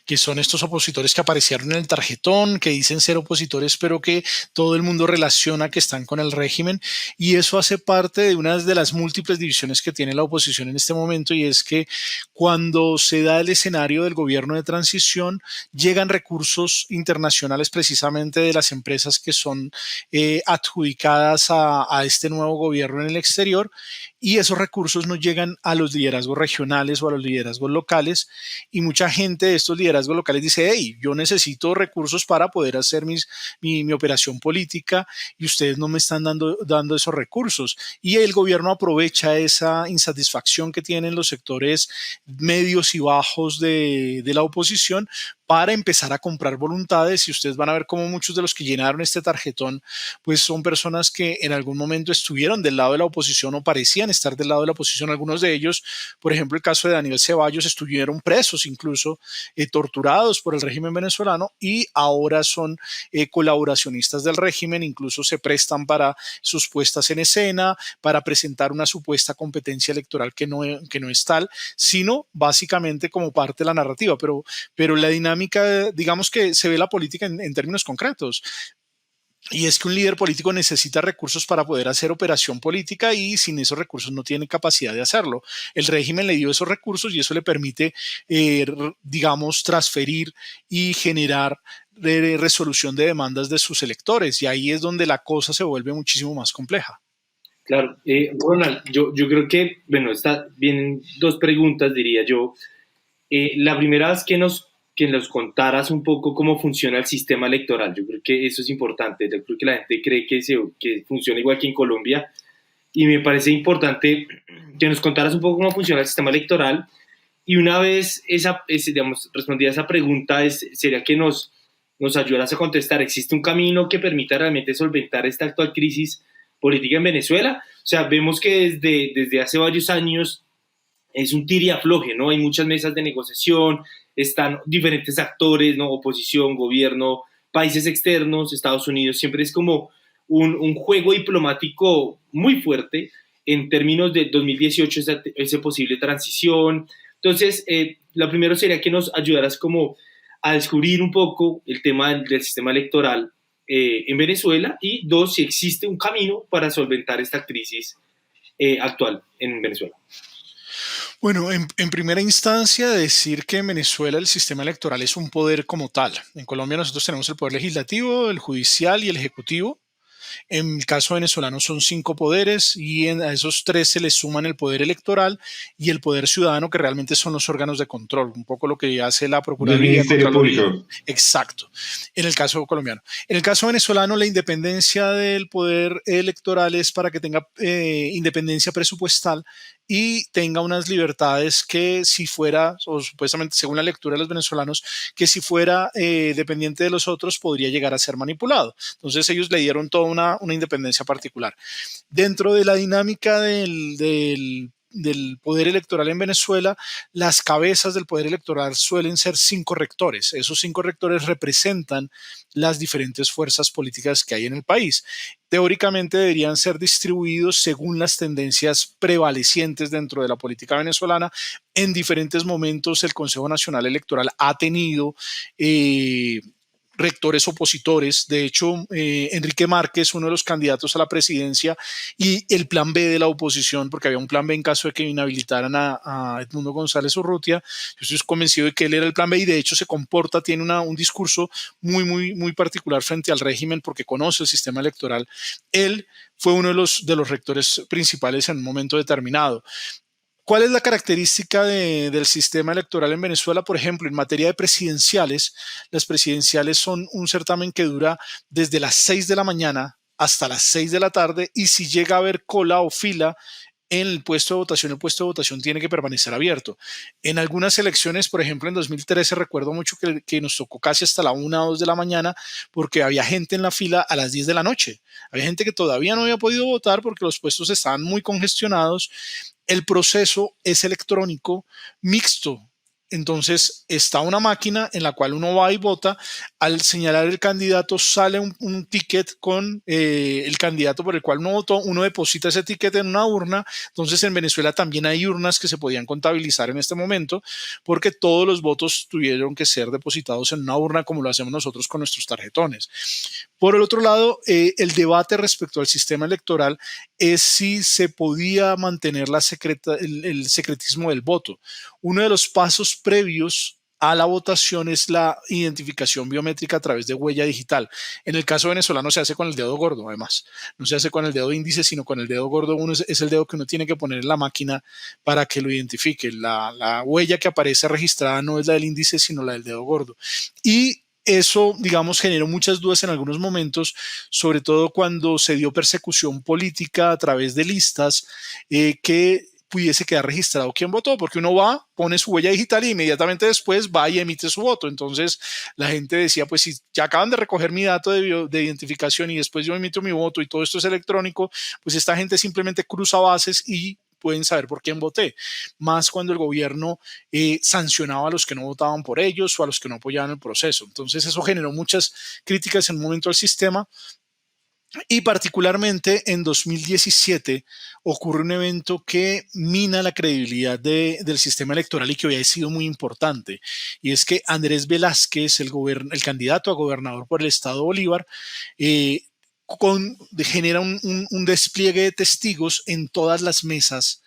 que son estos opositores que aparecieron en el tarjetón, que dicen ser opositores, pero que todo el mundo relaciona que están con el régimen. Y eso hace parte de una de las múltiples divisiones que tiene la oposición en este momento, y es que cuando se da el escenario del gobierno de transición, llegan recursos internacionales precisamente de las empresas que son adjudicadas a este nuevo gobierno en el exterior, y esos recursos no llegan a los liderazgos regionales o a los liderazgos locales, y mucha gente de estos liderazgos locales dice, hey, yo necesito recursos para poder hacer mi operación política y ustedes no me están dando esos recursos, y el gobierno aprovecha esa insatisfacción que tienen los sectores medios y bajos de la oposición para empezar a comprar voluntades, y ustedes van a ver cómo muchos de los que llenaron este tarjetón pues son personas que en algún momento estuvieron del lado de la oposición o parecían estar del lado de la oposición. Algunos de ellos, por ejemplo el caso de Daniel Ceballos, estuvieron presos incluso, torturados por el régimen venezolano, y ahora son colaboracionistas del régimen, incluso se prestan para sus puestas en escena, para presentar una supuesta competencia electoral que no es tal, sino básicamente como parte de la narrativa, pero la dinámica, digamos que se ve la política en términos concretos. Y es que un líder político necesita recursos para poder hacer operación política, y sin esos recursos no tiene capacidad de hacerlo. El régimen le dio esos recursos y eso le permite, digamos, transferir y generar resolución de demandas de sus electores. Y ahí es donde la cosa se vuelve muchísimo más compleja. Claro, Ronald, yo creo que, bueno, vienen dos preguntas, diría yo. La primera es que nos contaras un poco cómo funciona el sistema electoral. Yo creo que eso es importante. Yo creo que la gente cree que funciona igual que en Colombia, y me parece importante que nos contaras un poco cómo funciona el sistema electoral. Y una vez digamos, respondida esa pregunta, sería que nos ayudaras a contestar, ¿existe un camino que permita realmente solventar esta actual crisis política en Venezuela? O sea, vemos que desde hace varios años es un tira y afloje, ¿no? Hay muchas mesas de negociación, están diferentes actores, ¿no? Oposición, gobierno, países externos, Estados Unidos, siempre es como un juego diplomático muy fuerte en términos de 2018, esa posible transición. Entonces, lo primero sería que nos ayudaras como a descubrir un poco el tema del sistema electoral en Venezuela, y dos, si existe un camino para solventar esta crisis actual en Venezuela. Bueno, en primera instancia, decir que en Venezuela el sistema electoral es un poder como tal. En Colombia nosotros tenemos el poder legislativo, el judicial y el ejecutivo. En el caso venezolano son 5 poderes, y a esos 3 se les suman el poder electoral y el poder ciudadano, que realmente son los órganos de control, un poco lo que hace la Procuraduría. El Ministerio Público. Exacto, en el caso colombiano. En el caso venezolano, la independencia del poder electoral es para que tenga independencia presupuestal y tenga unas libertades que, si fuera, o supuestamente según la lectura de los venezolanos, que si fuera dependiente de los otros podría llegar a ser manipulado. Entonces ellos le dieron toda una independencia particular. Dentro de la dinámica del poder electoral en Venezuela, las cabezas del poder electoral suelen ser 5 rectores. Esos 5 rectores representan las diferentes fuerzas políticas que hay en el país. Teóricamente deberían ser distribuidos según las tendencias prevalecientes dentro de la política venezolana. En diferentes momentos el Consejo Nacional Electoral ha tenido rectores opositores. De hecho, Enrique Márquez, uno de los candidatos a la presidencia, y el plan B de la oposición, porque había un plan B en caso de que inhabilitaran a Edmundo González Urrutia, yo estoy convencido de que él era el plan B, y de hecho se comporta, tiene un discurso muy particular frente al régimen porque conoce el sistema electoral. Él fue uno de los rectores principales en un momento determinado. ¿Cuál es la característica del sistema electoral en Venezuela? Por ejemplo, en materia de presidenciales, las presidenciales son un certamen que dura desde las 6 de la mañana hasta las 6 de la tarde, y si llega a haber cola o fila en el puesto de votación tiene que permanecer abierto. En algunas elecciones, por ejemplo, en 2013, recuerdo mucho que nos tocó casi hasta la 1 o 2 de la mañana porque había gente en la fila a las 10 de la noche. Había gente que todavía no había podido votar porque los puestos estaban muy congestionados. El proceso es electrónico mixto. Entonces está una máquina en la cual uno va y vota. Al señalar el candidato sale un ticket con el candidato por el cual uno votó. Uno deposita ese ticket en una urna. Entonces en Venezuela también hay urnas que se podían contabilizar en este momento porque todos los votos tuvieron que ser depositados en una urna como lo hacemos nosotros con nuestros tarjetones. Por el otro lado, el debate respecto al sistema electoral es si se podía mantener el secretismo del voto. Uno de los pasos previos a la votación es la identificación biométrica a través de huella digital. En el caso venezolano se hace con el dedo gordo, además. No se hace con el dedo índice, sino con el dedo gordo. Es el dedo que uno tiene que poner en la máquina para que lo identifique. La huella que aparece registrada no es la del índice, sino la del dedo gordo. Y eso, digamos, generó muchas dudas en algunos momentos, sobre todo cuando se dio persecución política a través de listas que pudiese quedar registrado quién votó, porque uno va, pone su huella digital y inmediatamente después va y emite su voto. Entonces la gente decía, pues si ya acaban de recoger mi dato de identificación y después yo emito mi voto y todo esto es electrónico, pues esta gente simplemente cruza bases y pueden saber por quién voté, más cuando el gobierno sancionaba a los que no votaban por ellos o a los que no apoyaban el proceso. Entonces eso generó muchas críticas en un momento al sistema. Y particularmente en 2017 ocurre un evento que mina la credibilidad del sistema electoral y que había sido muy importante. Y es que Andrés Velázquez, el candidato a gobernador por el estado Bolívar, eh, genera un despliegue de testigos en todas las mesas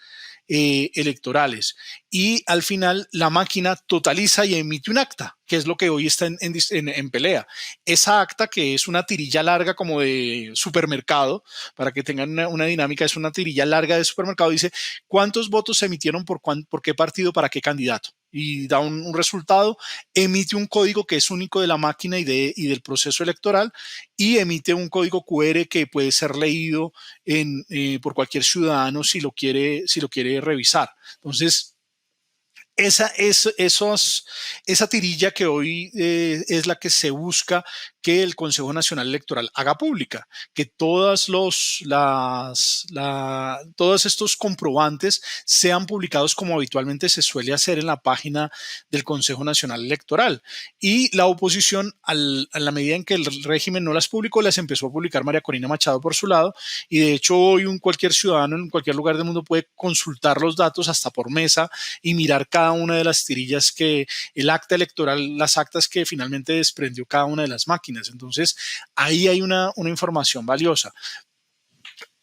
electorales, y al final la máquina totaliza y emite un acta, que es lo que hoy está en pelea. Esa acta, que es una tirilla larga como de supermercado, para que tengan una dinámica, es una tirilla larga de supermercado, dice cuántos votos se emitieron por qué partido, para qué candidato, y da un resultado, emite un código que es único de la máquina y del proceso electoral, y emite un código QR que puede ser leído por cualquier ciudadano si lo quiere revisar. Entonces, esa tirilla que hoy es la que se busca que el Consejo Nacional Electoral haga pública, que todos estos comprobantes sean publicados como habitualmente se suele hacer en la página del Consejo Nacional Electoral. Y la oposición, a la medida en que el régimen no las publicó, las empezó a publicar María Corina Machado por su lado, y de hecho hoy cualquier ciudadano en cualquier lugar del mundo puede consultar los datos hasta por mesa y mirar cada una de las tirillas el acta electoral, las actas que finalmente desprendió cada una de las máquinas. Entonces, ahí hay una información valiosa.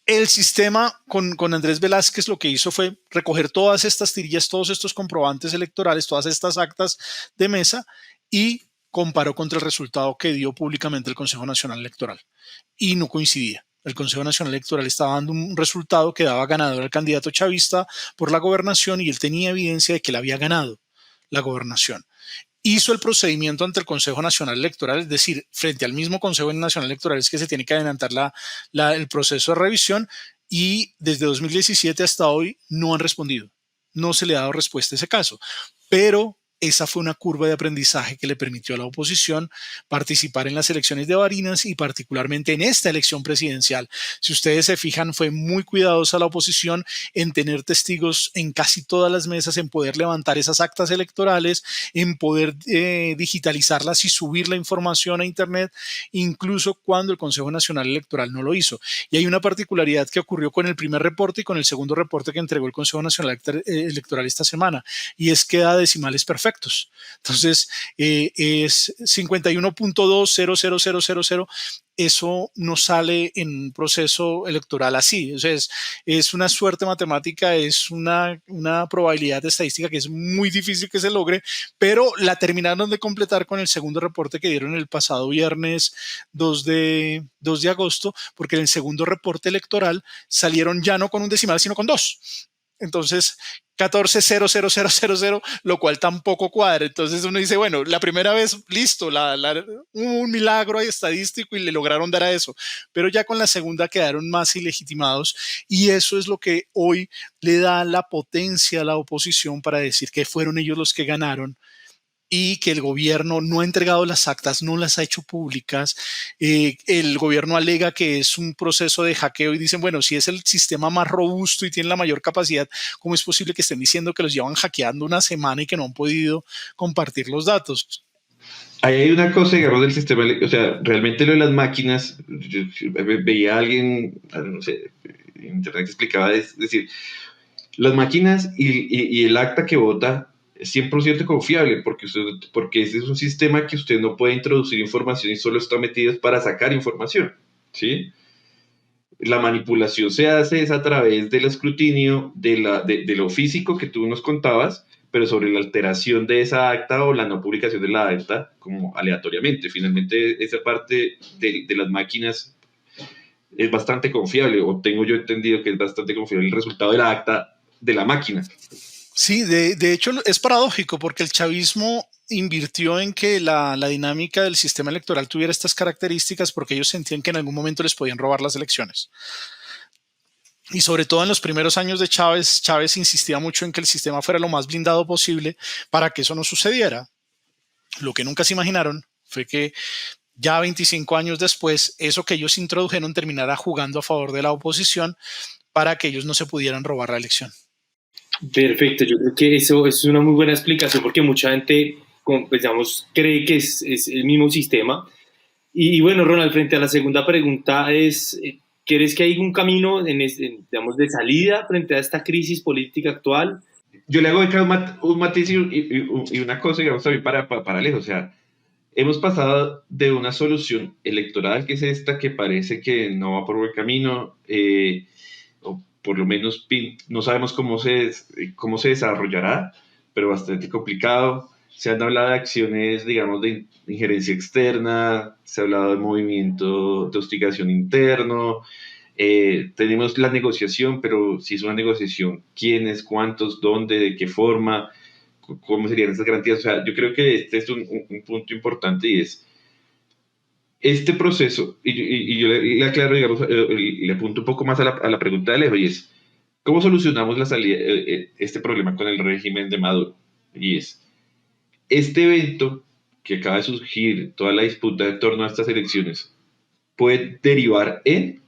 El sistema con Andrés Velázquez lo que hizo fue recoger todas estas tirillas, todos estos comprobantes electorales, todas estas actas de mesa, y comparó contra el resultado que dio públicamente el Consejo Nacional Electoral. Y no coincidía. El Consejo Nacional Electoral estaba dando un resultado que daba ganador al candidato chavista por la gobernación, y él tenía evidencia de que él había ganado la gobernación. Hizo el procedimiento ante el Consejo Nacional Electoral, es decir, frente al mismo Consejo Nacional Electoral es que se tiene que adelantar el proceso de revisión, y desde 2017 hasta hoy no han respondido. No se le ha dado respuesta a ese caso, pero esa fue una curva de aprendizaje que le permitió a la oposición participar en las elecciones de Barinas, y particularmente en esta elección presidencial. Si ustedes se fijan, fue muy cuidadosa la oposición en tener testigos en casi todas las mesas, en poder levantar esas actas electorales, en poder digitalizarlas y subir la información a Internet, incluso cuando el Consejo Nacional Electoral no lo hizo. Y hay una particularidad que ocurrió con el primer reporte y con el segundo reporte que entregó el Consejo Nacional Electoral esta semana, y es que da decimales perfectos. Entonces, es 51.2000000. Eso no sale en un proceso electoral así. O sea, es una suerte matemática, es una probabilidad estadística que es muy difícil que se logre, pero la terminaron de completar con el segundo reporte que dieron el pasado viernes 2 de agosto, porque en el segundo reporte electoral salieron ya no con un decimal, sino con 2. Entonces, 14,00000, lo cual tampoco cuadra. Entonces uno dice, bueno, la primera vez, listo, un milagro estadístico y le lograron dar a eso, pero ya con la segunda quedaron más ilegitimados y eso es lo que hoy le da la potencia a la oposición para decir que fueron ellos los que ganaron y que el gobierno no ha entregado las actas, no las ha hecho públicas. El gobierno alega que es un proceso de hackeo y dicen, bueno, si es el sistema más robusto y tiene la mayor capacidad, ¿cómo es posible que estén diciendo que los llevan hackeando una semana y que no han podido compartir los datos? Ahí hay una cosa, digamos, del sistema, o sea, realmente lo de las máquinas, yo veía a alguien, no sé, en internet que explicaba, es decir, las máquinas y el acta que vota es 100% confiable porque ese es un sistema que usted no puede introducir información y solo está metido para sacar información, ¿sí? La manipulación se hace es a través del escrutinio de lo físico que tú nos contabas, pero sobre la alteración de esa acta o la no publicación de la acta como aleatoriamente. Finalmente, esa parte de las máquinas es bastante confiable, o tengo yo entendido que es bastante confiable el resultado de la acta de la máquina. Sí, de hecho es paradójico porque el chavismo invirtió en que la dinámica del sistema electoral tuviera estas características porque ellos sentían que en algún momento les podían robar las elecciones. Y sobre todo en los primeros años de Chávez insistía mucho en que el sistema fuera lo más blindado posible para que eso no sucediera. Lo que nunca se imaginaron fue que ya 25 años después, eso que ellos introdujeron terminara jugando a favor de la oposición para que ellos no se pudieran robar la elección. Perfecto, yo creo que eso es una muy buena explicación porque mucha gente, pues, digamos, cree que es el mismo sistema. Y bueno, Ronald, frente a la segunda pregunta es, ¿crees que hay un camino digamos, de salida frente a esta crisis política actual? Yo le hago acá un matiz y una cosa, digamos, también para lejos. O sea, hemos pasado de una solución electoral, que es esta, que parece que no va por buen camino, o por lo menos no sabemos cómo se desarrollará, pero bastante complicado. Se han hablado de acciones, digamos, de injerencia externa, se ha hablado de movimiento de hostigación interno, tenemos la negociación, pero si es una negociación, ¿quiénes, cuántos, dónde, de qué forma, cómo serían esas garantías? O sea, yo creo que este es un punto importante y es este proceso, y yo le aclaro, digamos, le apunto un poco más a la pregunta de Alejo, y es, ¿cómo solucionamos este problema con el régimen de Maduro? Y es, este evento que acaba de surgir, toda la disputa en torno a estas elecciones, puede derivar en,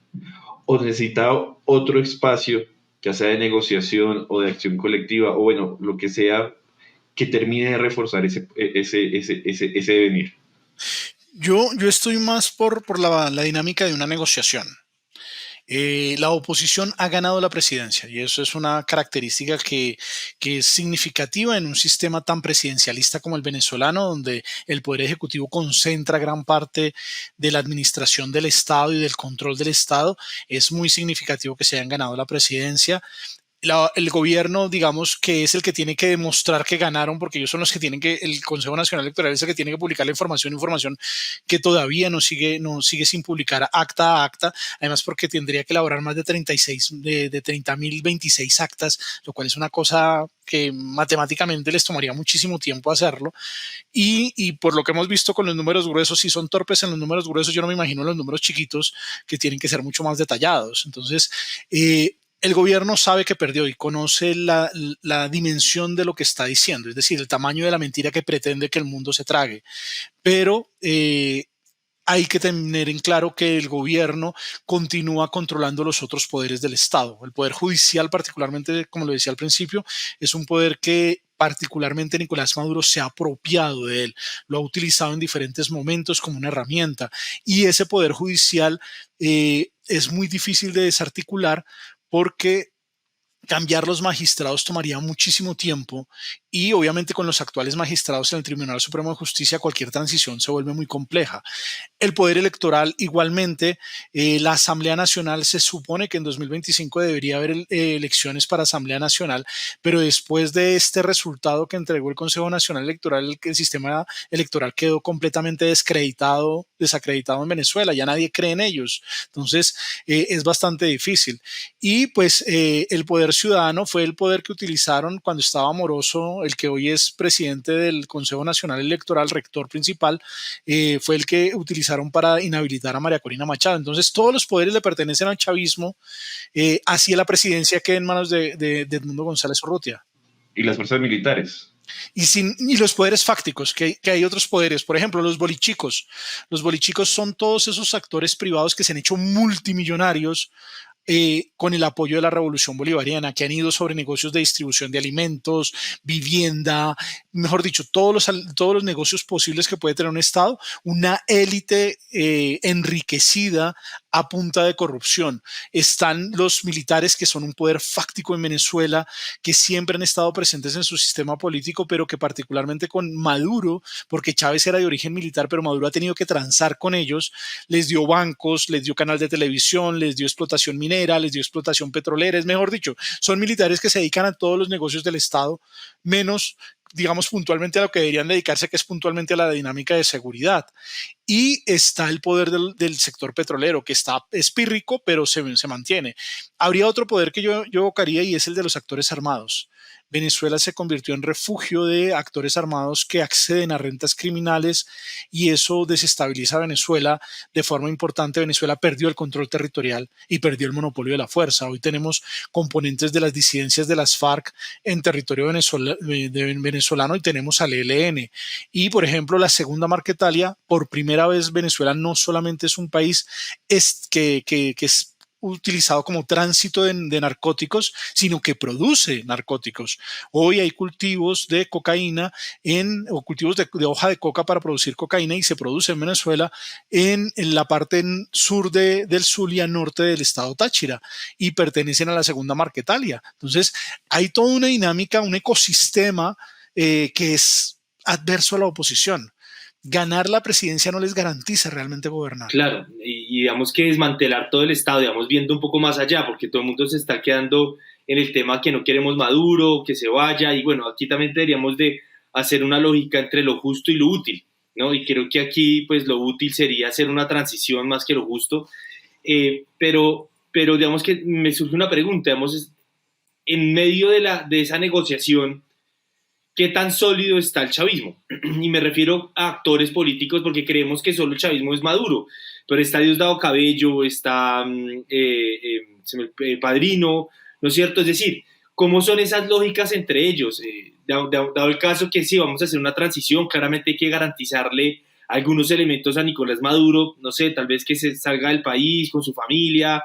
o necesita otro espacio, ya sea de negociación o de acción colectiva, o bueno, lo que sea, que termine de reforzar ese devenir. Yo estoy más por la dinámica de una negociación. La oposición ha ganado la presidencia y eso es una característica que es significativa en un sistema tan presidencialista como el venezolano, donde el Poder Ejecutivo concentra gran parte de la administración del Estado y del control del Estado. Es muy significativo que se hayan ganado la presidencia. El gobierno, digamos, que es el que tiene que demostrar que ganaron, porque ellos son los que tienen que, el Consejo Nacional Electoral es el que tiene que publicar la información que todavía no sigue sin publicar acta a acta, además porque tendría que elaborar más de 30.026 actas, lo cual es una cosa que matemáticamente les tomaría muchísimo tiempo hacerlo, y por lo que hemos visto con los números gruesos, si son torpes en los números gruesos, yo no me imagino los números chiquitos que tienen que ser mucho más detallados. Entonces, el gobierno sabe que perdió y conoce la dimensión de lo que está diciendo, es decir, el tamaño de la mentira que pretende que el mundo se trague. Pero hay que tener en claro que el gobierno continúa controlando los otros poderes del Estado. El poder judicial, particularmente, como lo decía al principio, es un poder que particularmente Nicolás Maduro se ha apropiado de él, lo ha utilizado en diferentes momentos como una herramienta. Y ese poder judicial es muy difícil de desarticular porque cambiar los magistrados tomaría muchísimo tiempo y obviamente con los actuales magistrados en el Tribunal Supremo de Justicia cualquier transición se vuelve muy compleja. El poder electoral igualmente, la Asamblea Nacional se supone que en 2025 debería haber elecciones para Asamblea Nacional, pero después de este resultado que entregó el Consejo Nacional Electoral, el sistema electoral quedó completamente desacreditado en Venezuela, ya nadie cree en ellos, entonces es bastante difícil. Y pues el poder ciudadano fue el poder que utilizaron cuando estaba Moroso, el que hoy es presidente del Consejo Nacional Electoral, rector principal, fue el que utilizaron para inhabilitar a María Corina Machado. Entonces todos los poderes le pertenecen al chavismo, así la presidencia queda en manos de Edmundo González Urrutia. ¿Y las fuerzas militares? Y los poderes fácticos, que hay otros poderes, por ejemplo, los bolichicos. Los bolichicos son todos esos actores privados que se han hecho multimillonarios con el apoyo de la Revolución Bolivariana, que han ido sobre negocios de distribución de alimentos, vivienda, mejor dicho, todos los negocios posibles que puede tener un Estado, una élite enriquecida a punta de corrupción. Están los militares, que son un poder fáctico en Venezuela, que siempre han estado presentes en su sistema político, pero que particularmente con Maduro, porque Chávez era de origen militar, pero Maduro ha tenido que transar con ellos, les dio bancos, les dio canal de televisión, les dio explotación minera, les dio explotación petrolera, es mejor dicho, son militares que se dedican a todos los negocios del Estado, menos, digamos, puntualmente a lo que deberían dedicarse, que es puntualmente a la dinámica de seguridad. Y está el poder del sector petrolero, que es pírrico, pero se mantiene. Habría otro poder que yo evocaría, y es el de los actores armados. Venezuela se convirtió en refugio de actores armados que acceden a rentas criminales, y eso desestabiliza a Venezuela de forma importante. Venezuela perdió el control territorial y perdió el monopolio de la fuerza. Hoy tenemos componentes de las disidencias de las FARC en territorio venezolano, y tenemos al ELN. Y, por ejemplo, la segunda Marquetalia, por primera vez Venezuela no solamente es un país que es utilizado como tránsito de narcóticos, sino que produce narcóticos. Hoy hay cultivos de cocaína o cultivos de hoja de coca para producir cocaína, y se produce en Venezuela en la parte sur del Zulia, norte del estado Táchira, y pertenecen a la segunda Marquetalia. Entonces hay toda una dinámica, un ecosistema que es adverso a la oposición. Ganar la presidencia no les garantiza realmente gobernar. Claro, y digamos que desmantelar todo el Estado, digamos, viendo un poco más allá, porque todo el mundo se está quedando en el tema que no queremos Maduro, que se vaya, y bueno, aquí también deberíamos de hacer una lógica entre lo justo y lo útil, ¿no? Y creo que aquí, pues, lo útil sería hacer una transición más que lo justo, pero digamos que me surge una pregunta, digamos, en medio de esa negociación, ¿qué tan sólido está el chavismo? Y me refiero a actores políticos, porque creemos que solo el chavismo es Maduro, pero está Diosdado Cabello, está Padrino, ¿no es cierto? Es decir, ¿cómo son esas lógicas entre ellos? Dado el caso que sí, vamos a hacer una transición, claramente hay que garantizarle algunos elementos a Nicolás Maduro, no sé, tal vez que se salga del país con su familia.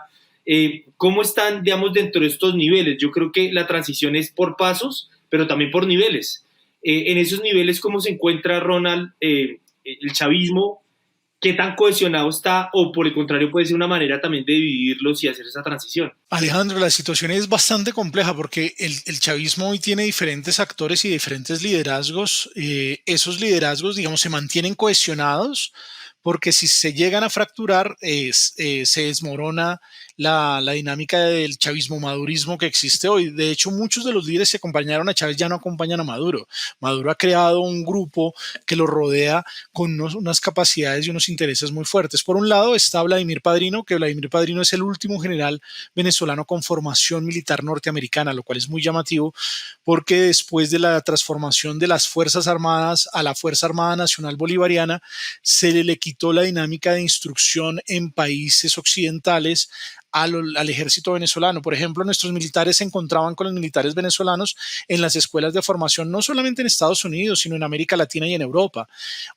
¿Cómo están, digamos, dentro de estos niveles? Yo creo que la transición es por pasos, pero también por niveles. En esos niveles, ¿cómo se encuentra, Ronald, el chavismo? ¿Qué tan cohesionado está? O por el contrario, puede ser una manera también de dividirlos y hacer esa transición. Alejandro, la situación es bastante compleja, porque el chavismo hoy tiene diferentes actores y diferentes liderazgos. Esos liderazgos, digamos, se mantienen cohesionados, porque si se llegan a fracturar, se desmorona la dinámica del chavismo-madurismo que existe hoy. De hecho, muchos de los líderes que acompañaron a Chávez ya no acompañan a Maduro. Maduro ha creado un grupo que lo rodea con unas capacidades y unos intereses muy fuertes. Por un lado está Vladimir Padrino, que Vladimir Padrino es el último general venezolano con formación militar norteamericana, lo cual es muy llamativo, porque después de la transformación de las Fuerzas Armadas a la Fuerza Armada Nacional Bolivariana, se le quitó la dinámica de instrucción en países occidentales al ejército venezolano. Por ejemplo, nuestros militares se encontraban con los militares venezolanos en las escuelas de formación, no solamente en Estados Unidos, sino en América Latina y en Europa.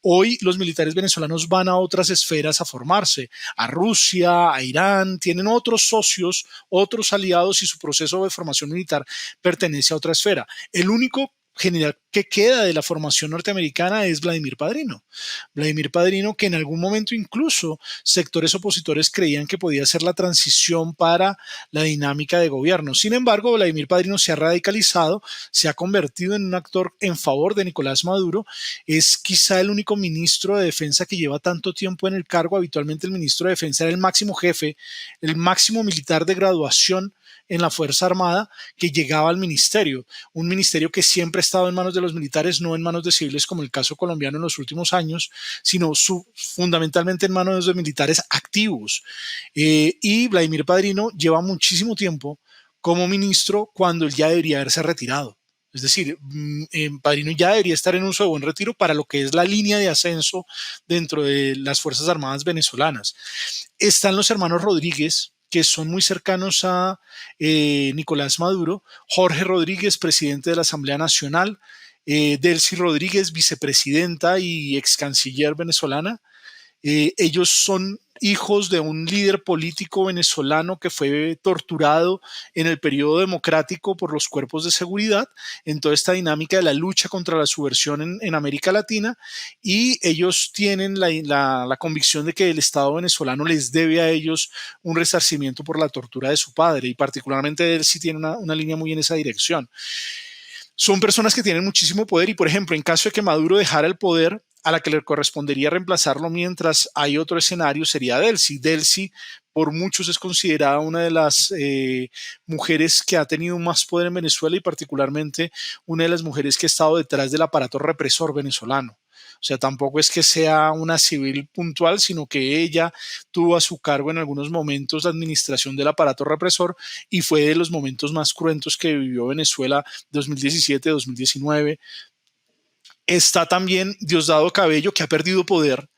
Hoy los militares venezolanos van a otras esferas a formarse, a Rusia, a Irán, tienen otros socios, otros aliados, y su proceso de formación militar pertenece a otra esfera. El único general que queda de la formación norteamericana es Vladimir Padrino. Vladimir Padrino, que en algún momento incluso sectores opositores creían que podía ser la transición para la dinámica de gobierno. Sin embargo, Vladimir Padrino se ha radicalizado, se ha convertido en un actor en favor de Nicolás Maduro. Es quizá el único ministro de defensa que lleva tanto tiempo en el cargo. Habitualmente el ministro de defensa era el máximo jefe, el máximo militar de graduación en la Fuerza Armada que llegaba al ministerio, un ministerio que siempre ha estado en manos de los militares, no en manos de civiles como el caso colombiano en los últimos años, sino fundamentalmente en manos de los militares activos. Y Vladimir Padrino lleva muchísimo tiempo como ministro cuando él ya debería haberse retirado. Es decir, Padrino ya debería estar en uso de buen retiro para lo que es la línea de ascenso dentro de las Fuerzas Armadas venezolanas. Están los hermanos Rodríguez, que son muy cercanos a Nicolás Maduro, Jorge Rodríguez, presidente de la Asamblea Nacional, Delcy Rodríguez, vicepresidenta y ex canciller venezolana. Ellos son hijos de un líder político venezolano que fue torturado en el periodo democrático por los cuerpos de seguridad en toda esta dinámica de la lucha contra la subversión en América Latina, y ellos tienen la convicción de que el Estado venezolano les debe a ellos un resarcimiento por la tortura de su padre, y particularmente él sí tiene una línea muy en esa dirección. Son personas que tienen muchísimo poder y, por ejemplo, en caso de que Maduro dejara el poder, a la que le correspondería reemplazarlo mientras hay otro escenario sería Delcy. Delcy por muchos es considerada una de las mujeres que ha tenido más poder en Venezuela y particularmente una de las mujeres que ha estado detrás del aparato represor venezolano. O sea, tampoco es que sea una civil puntual, sino que ella tuvo a su cargo en algunos momentos la administración del aparato represor y fue de los momentos más cruentos que vivió Venezuela 2017-2019. Está también Diosdado Cabello, que ha perdido poder.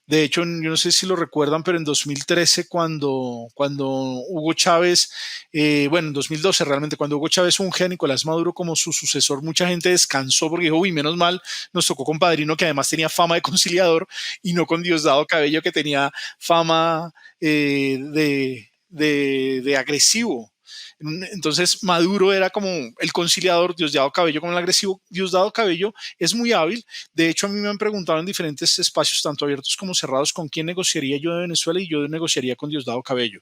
De hecho, yo no sé si lo recuerdan, pero en 2013, cuando Hugo Chávez, en 2012 realmente, cuando Hugo Chávez unge a Nicolás Maduro como su sucesor, mucha gente descansó porque dijo, uy, menos mal, nos tocó con Padrino, que además tenía fama de conciliador, y no con Diosdado Cabello, que tenía fama de agresivo. Entonces Maduro era como el conciliador, Diosdado Cabello como el agresivo. Diosdado Cabello es muy hábil. De hecho, a mí me han preguntado en diferentes espacios, tanto abiertos como cerrados, con quién negociaría yo de Venezuela, y yo negociaría con Diosdado Cabello.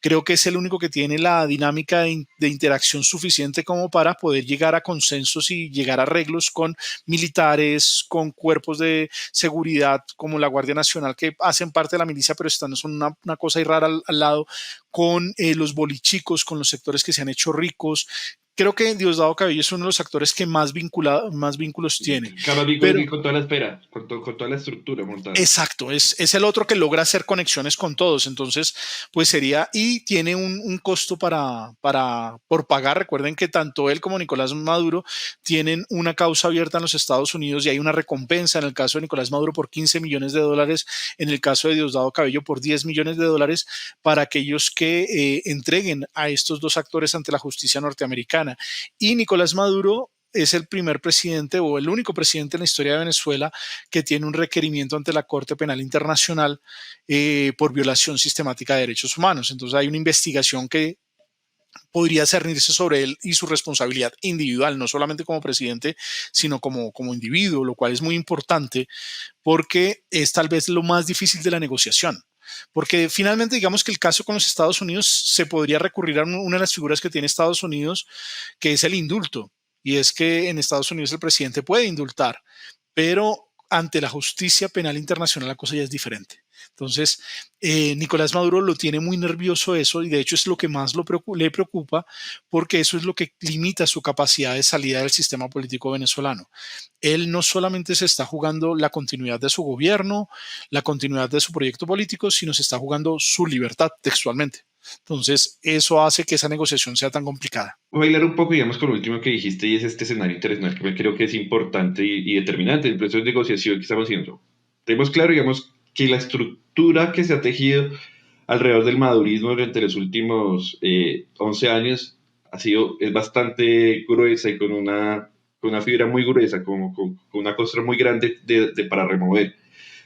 Creo que es el único que tiene la dinámica de interacción suficiente como para poder llegar a consensos y llegar a arreglos con militares, con cuerpos de seguridad como la Guardia Nacional, que hacen parte de la milicia, pero son una cosa rara al lado, con los bolichicos, con los sectores que se han hecho ricos. Creo que Diosdado Cabello es uno de los actores que más vínculos tiene. Pero con toda la espera, con toda la estructura montada. Exacto, es el otro que logra hacer conexiones con todos. Entonces, pues sería, y tiene un costo por pagar. Recuerden que tanto él como Nicolás Maduro tienen una causa abierta en los Estados Unidos y hay una recompensa en el caso de Nicolás Maduro por $15 millones, en el caso de Diosdado Cabello por $10 millones para aquellos que entreguen a estos dos actores ante la justicia norteamericana. Y Nicolás Maduro es el primer presidente o el único presidente en la historia de Venezuela que tiene un requerimiento ante la Corte Penal Internacional por violación sistemática de derechos humanos. Entonces hay una investigación que podría cernirse sobre él y su responsabilidad individual, no solamente como presidente, sino como individuo, lo cual es muy importante porque es tal vez lo más difícil de la negociación. Porque finalmente digamos que el caso con los Estados Unidos se podría recurrir a una de las figuras que tiene Estados Unidos, que es el indulto. Y es que en Estados Unidos el presidente puede indultar, pero ante la justicia penal internacional la cosa ya es diferente. Entonces, Nicolás Maduro lo tiene muy nervioso eso, y de hecho es lo que más le preocupa, porque eso es lo que limita su capacidad de salida del sistema político venezolano. Él no solamente se está jugando la continuidad de su gobierno, la continuidad de su proyecto político, sino se está jugando su libertad textualmente. Entonces, eso hace que esa negociación sea tan complicada. Voy a bailar un poco, digamos, con lo último que dijiste, y es este escenario internacional que creo que es importante y determinante en el proceso de negociación que estamos haciendo. Tenemos claro, digamos, que la estructura que se ha tejido alrededor del madurismo durante los últimos 11 años es bastante gruesa y con una fibra muy gruesa, con una costra muy grande para remover.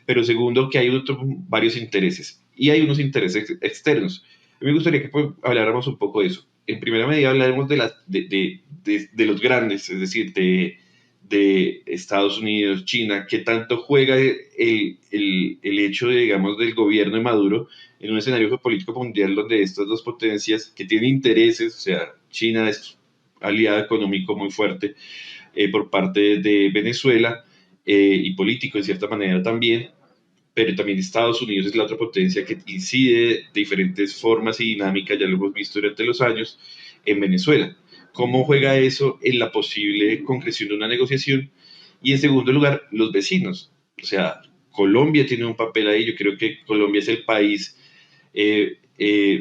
Pero segundo, que hay varios intereses, y hay unos intereses externos. Me gustaría que habláramos un poco de eso. En primera medida hablaremos de los grandes, es decir, de de Estados Unidos, China, qué tanto juega el hecho, digamos, del gobierno de Maduro en un escenario geopolítico mundial donde estas dos potencias que tienen intereses, o sea, China es aliado económico muy fuerte por parte de Venezuela y político en cierta manera también, pero también Estados Unidos es la otra potencia que incide de diferentes formas y dinámicas, ya lo hemos visto durante los años, en Venezuela. ¿Cómo juega eso en la posible concreción de una negociación? Y en segundo lugar, los vecinos. O sea, Colombia tiene un papel ahí. Yo creo que Colombia es el país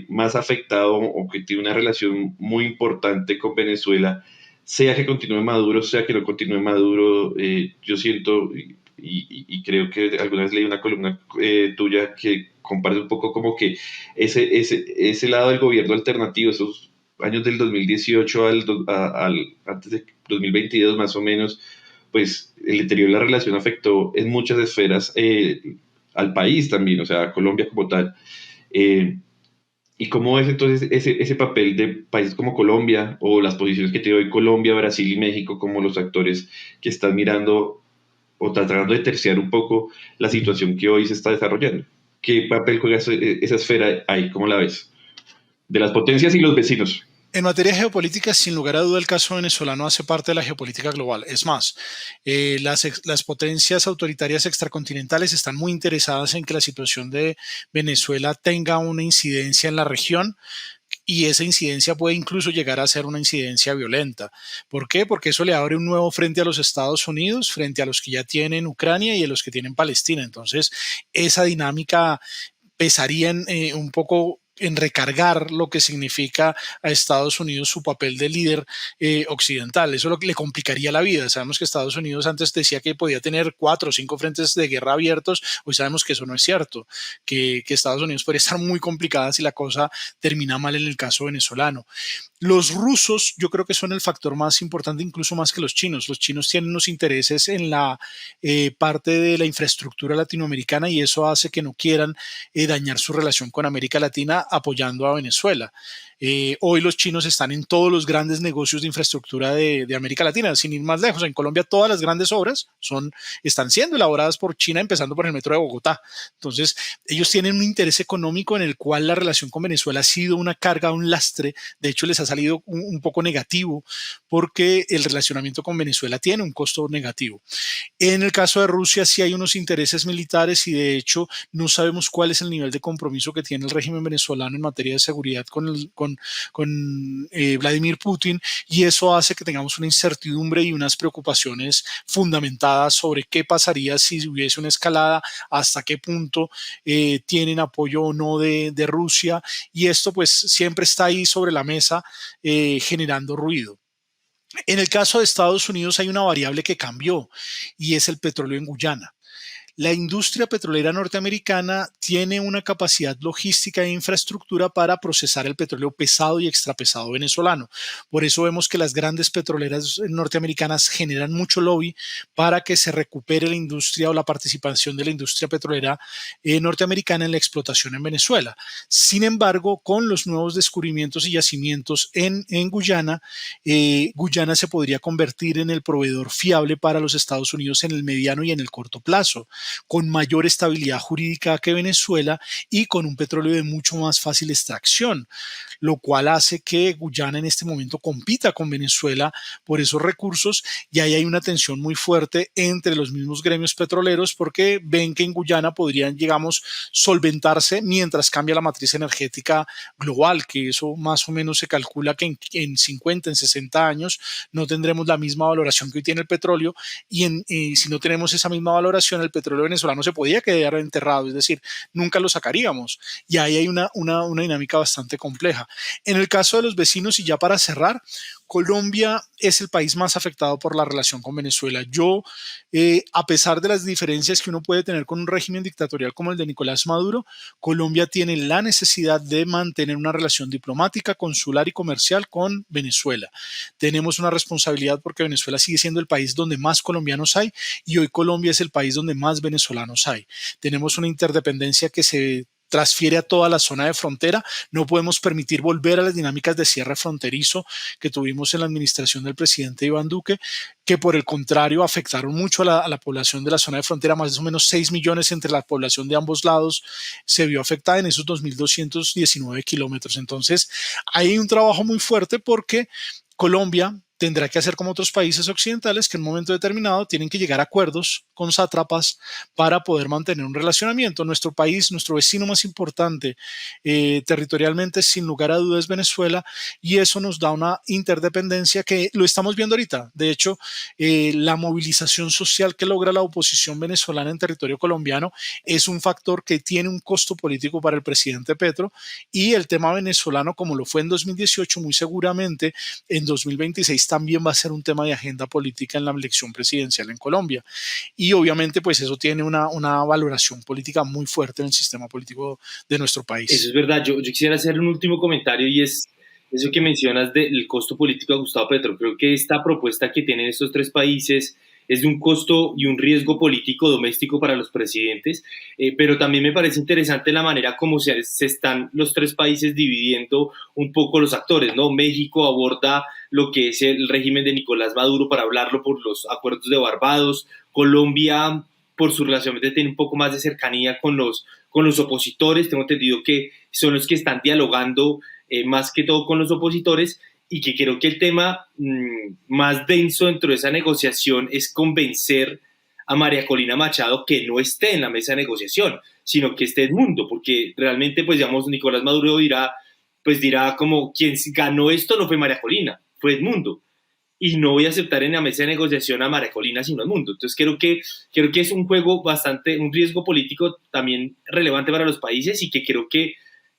más afectado o que tiene una relación muy importante con Venezuela, sea que continúe Maduro, sea que no continúe Maduro. Yo siento y creo que alguna vez leí una columna tuya que comparte un poco como que ese lado del gobierno alternativo, esos años del 2018 antes de 2022 más o menos, pues el deterioro de la relación afectó en muchas esferas al país también, o sea, a Colombia como tal. ¿Y cómo es entonces ese papel de países como Colombia o las posiciones que tiene hoy Colombia, Brasil y México como los actores que están mirando o tratando de terciar un poco la situación que hoy se está desarrollando? ¿Qué papel juega esa esfera ahí? ¿Cómo la ves? De las potencias y los vecinos. En materia geopolítica, sin lugar a duda, el caso venezolano hace parte de la geopolítica global. Es más, las potencias autoritarias extracontinentales están muy interesadas en que la situación de Venezuela tenga una incidencia en la región, y esa incidencia puede incluso llegar a ser una incidencia violenta. ¿Por qué? Porque eso le abre un nuevo frente a los Estados Unidos, frente a los que ya tienen Ucrania y a los que tienen Palestina. Entonces, esa dinámica pesaría un poco en recargar lo que significa a Estados Unidos su papel de líder occidental. Eso le complicaría la vida. Sabemos que Estados Unidos antes decía que podía tener 4 o 5 frentes de guerra abiertos. Hoy sabemos que eso no es cierto, que Estados Unidos podría estar muy complicada si la cosa termina mal en el caso venezolano. Los rusos yo creo que son el factor más importante, incluso más que los chinos. Los chinos tienen unos intereses en la parte de la infraestructura latinoamericana y eso hace que no quieran dañar su relación con América Latina apoyando a Venezuela. Hoy los chinos están en todos los grandes negocios de infraestructura de América Latina, sin ir más lejos. En Colombia todas las grandes obras están siendo elaboradas por China, empezando por el metro de Bogotá. Entonces, ellos tienen un interés económico en el cual la relación con Venezuela ha sido una carga, un lastre. De hecho, les ha salido un poco negativo porque el relacionamiento con Venezuela tiene un costo negativo. En el caso de Rusia sí hay unos intereses militares y de hecho no sabemos cuál es el nivel de compromiso que tiene el régimen venezolano en materia de seguridad con Vladimir Putin, y eso hace que tengamos una incertidumbre y unas preocupaciones fundamentadas sobre qué pasaría si hubiese una escalada, hasta qué punto tienen apoyo o no de Rusia, y esto pues siempre está ahí sobre la mesa generando ruido. En el caso de Estados Unidos hay una variable que cambió y es el petróleo en Guyana. La industria petrolera norteamericana tiene una capacidad logística e infraestructura para procesar el petróleo pesado y extrapesado venezolano. Por eso vemos que las grandes petroleras norteamericanas generan mucho lobby para que se recupere la industria o la participación de la industria petrolera norteamericana en la explotación en Venezuela. Sin embargo, con los nuevos descubrimientos y yacimientos en Guyana, Guyana se podría convertir en el proveedor fiable para los Estados Unidos en el mediano y en el corto plazo, con mayor estabilidad jurídica que Venezuela y con un petróleo de mucho más fácil extracción, lo cual hace que Guyana en este momento compita con Venezuela por esos recursos, y ahí hay una tensión muy fuerte entre los mismos gremios petroleros porque ven que en Guyana podrían, digamos, solventarse mientras cambia la matriz energética global, que eso más o menos se calcula que en 50, en 60 años no tendremos la misma valoración que hoy tiene el petróleo, y si no tenemos esa misma valoración, el petróleo venezolano se podía quedar enterrado, es decir, nunca lo sacaríamos, y ahí hay una dinámica bastante compleja. En el caso de los vecinos, y ya para cerrar, Colombia es el país más afectado por la relación con Venezuela. A pesar de las diferencias que uno puede tener con un régimen dictatorial como el de Nicolás Maduro, Colombia tiene la necesidad de mantener una relación diplomática, consular y comercial con Venezuela. Tenemos una responsabilidad porque Venezuela sigue siendo el país donde más colombianos hay y hoy Colombia es el país donde más venezolanos hay. Tenemos una interdependencia que se transfiere a toda la zona de frontera. No podemos permitir volver a las dinámicas de cierre fronterizo que tuvimos en la administración del presidente Iván Duque, que por el contrario afectaron mucho a la población de la zona de frontera. Más o menos 6 millones entre la población de ambos lados se vio afectada en esos 2.219 kilómetros. Entonces, hay un trabajo muy fuerte porque Colombia tendrá que hacer como otros países occidentales que en un momento determinado tienen que llegar a acuerdos con sátrapas para poder mantener un relacionamiento. Nuestro país, nuestro vecino más importante territorialmente, sin lugar a dudas, es Venezuela, y eso nos da una interdependencia que lo estamos viendo ahorita. De hecho, la movilización social que logra la oposición venezolana en territorio colombiano es un factor que tiene un costo político para el presidente Petro, y el tema venezolano, como lo fue en 2018, muy seguramente en 2026 también va a ser un tema de agenda política en la elección presidencial en Colombia. Y obviamente pues eso tiene una valoración política muy fuerte en el sistema político de nuestro país. Eso es verdad. Yo quisiera hacer un último comentario, y es eso que mencionas del costo político a Gustavo Petro. Creo que esta propuesta que tienen estos tres países es de un costo y un riesgo político doméstico para los presidentes, pero también me parece interesante la manera como se están los tres países dividiendo un poco los actores, ¿no? México aborda lo que es el régimen de Nicolás Maduro para hablarlo por los acuerdos de Barbados. Colombia, por su relación, tiene un poco más de cercanía con los opositores. Tengo entendido que son los que están dialogando más que todo con los opositores, y que creo que el tema más denso dentro de esa negociación es convencer a María Corina Machado que no esté en la mesa de negociación, sino que esté Edmundo, porque realmente, pues digamos, Nicolás Maduro dirá como quien ganó esto no fue María Corina, fue Edmundo, y no voy a aceptar en la mesa de negociación a María Corina sino Edmundo. Entonces creo que es un juego un riesgo político también relevante para los países, y que creo que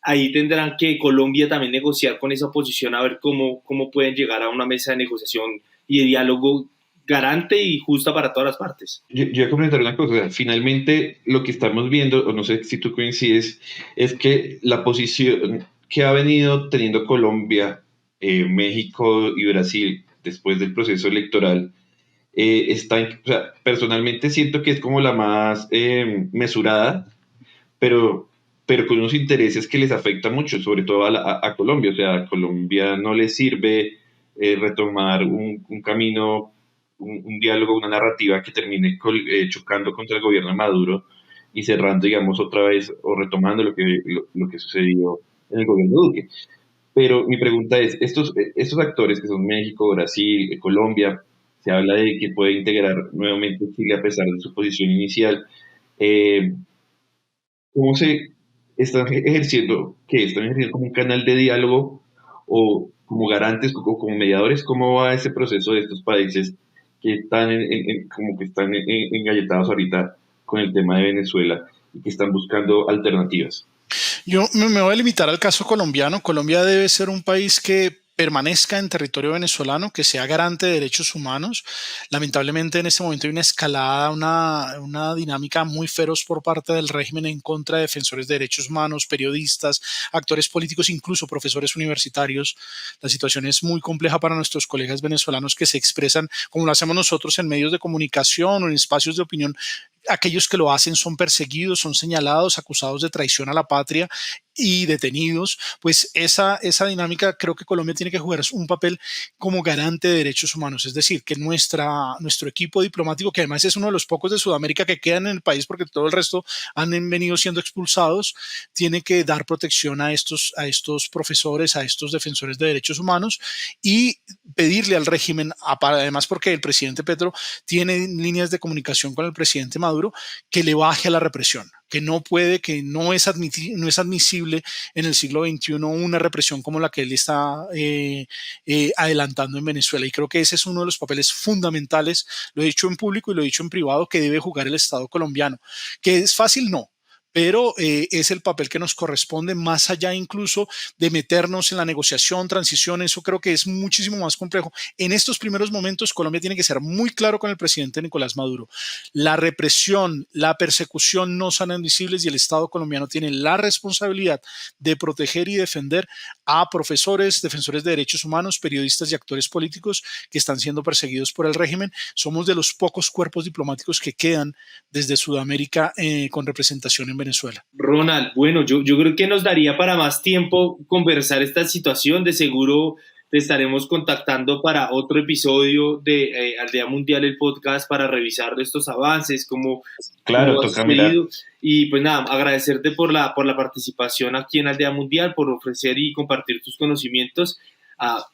ahí tendrán que Colombia también negociar con esa oposición a ver cómo pueden llegar a una mesa de negociación y de diálogo garante y justa para todas las partes. Yo voy a comentar una cosa. O sea, finalmente lo que estamos viendo, o no sé si tú coincides, es que la posición que ha venido teniendo Colombia, México y Brasil después del proceso electoral, o sea, personalmente siento que es como la más mesurada, pero con unos intereses que les afecta mucho, sobre todo a Colombia. O sea, a Colombia no le sirve retomar un camino, un diálogo, una narrativa que termine chocando contra el gobierno de Maduro y cerrando, digamos, otra vez o retomando lo que sucedió en el gobierno de Duque. Pero mi pregunta es, estos actores que son México, Brasil, Colombia, se habla de que puede integrar nuevamente Chile a pesar de su posición inicial. ¿Cómo se están ejerciendo? ¿Qué? ¿Están ejerciendo como un canal de diálogo o como garantes o como mediadores? ¿Cómo va ese proceso de estos países que están como que están engalletados ahorita con el tema de Venezuela y que están buscando alternativas? Yo me voy a limitar al caso colombiano. Colombia debe ser un país que permanezca en territorio venezolano, que sea garante de derechos humanos. Lamentablemente en este momento hay una escalada, una dinámica muy feroz por parte del régimen en contra de defensores de derechos humanos, periodistas, actores políticos, incluso profesores universitarios. La situación es muy compleja para nuestros colegas venezolanos que se expresan como lo hacemos nosotros en medios de comunicación o en espacios de opinión. Aquellos que lo hacen son perseguidos, son señalados, acusados de traición a la patria y detenidos. Pues esa dinámica, creo que Colombia tiene que jugar un papel como garante de derechos humanos, es decir, que nuestro equipo diplomático, que además es uno de los pocos de Sudamérica que quedan en el país porque todo el resto han venido siendo expulsados, tiene que dar protección a estos profesores, a estos defensores de derechos humanos, y pedirle al régimen, además porque el presidente Petro tiene líneas de comunicación con el presidente Maduro, que le baje a la represión, que no es admisible en el siglo XXI una represión como la que él está adelantando en Venezuela. Y creo que ese es uno de los papeles fundamentales, lo he dicho en público y lo he dicho en privado, que debe jugar el Estado colombiano. ¿Que es fácil? No. Pero es el papel que nos corresponde, más allá incluso de meternos en la negociación, transición. Eso creo que es muchísimo más complejo. En estos primeros momentos, Colombia tiene que ser muy claro con el presidente Nicolás Maduro. La represión, la persecución no son admisibles, y el Estado colombiano tiene la responsabilidad de proteger y defender a profesores, defensores de derechos humanos, periodistas y actores políticos que están siendo perseguidos por el régimen. Somos de los pocos cuerpos diplomáticos que quedan desde Sudamérica con representación en Venezuela. Venezuela. Ronald, bueno, yo creo que nos daría para más tiempo conversar esta situación. De seguro te estaremos contactando para otro episodio de Aldea Mundial, el podcast, para revisar estos avances, cómo toca mirar. Y pues nada, agradecerte por la participación aquí en Aldea Mundial, por ofrecer y compartir tus conocimientos a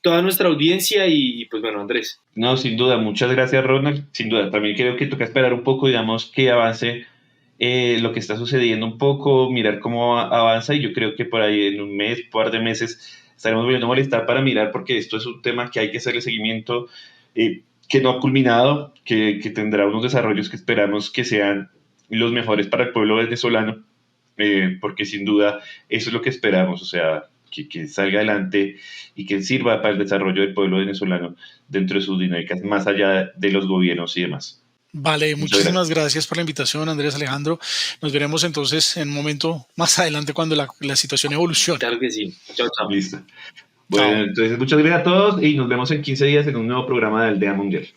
toda nuestra audiencia. Y pues bueno, Andrés. No, sin duda, muchas gracias, Ronald. Sin duda, también creo que toca esperar un poco, digamos, que avance lo que está sucediendo un poco, mirar cómo avanza, y yo creo que por ahí en un mes, par de meses, estaremos volviendo a molestar para mirar, porque esto es un tema que hay que hacerle seguimiento, que no ha culminado, que tendrá unos desarrollos que esperamos que sean los mejores para el pueblo venezolano, porque sin duda eso es lo que esperamos, o sea, que salga adelante y que sirva para el desarrollo del pueblo venezolano dentro de sus dinámicas, más allá de los gobiernos y demás. Vale, muchísimas gracias por la invitación, Andrés, Alejandro. Nos veremos entonces en un momento más adelante cuando la situación evolucione. Claro que sí. Chao, chao. Listo. Bueno, entonces muchas gracias a todos y nos vemos en 15 días en un nuevo programa de Aldea Mundial.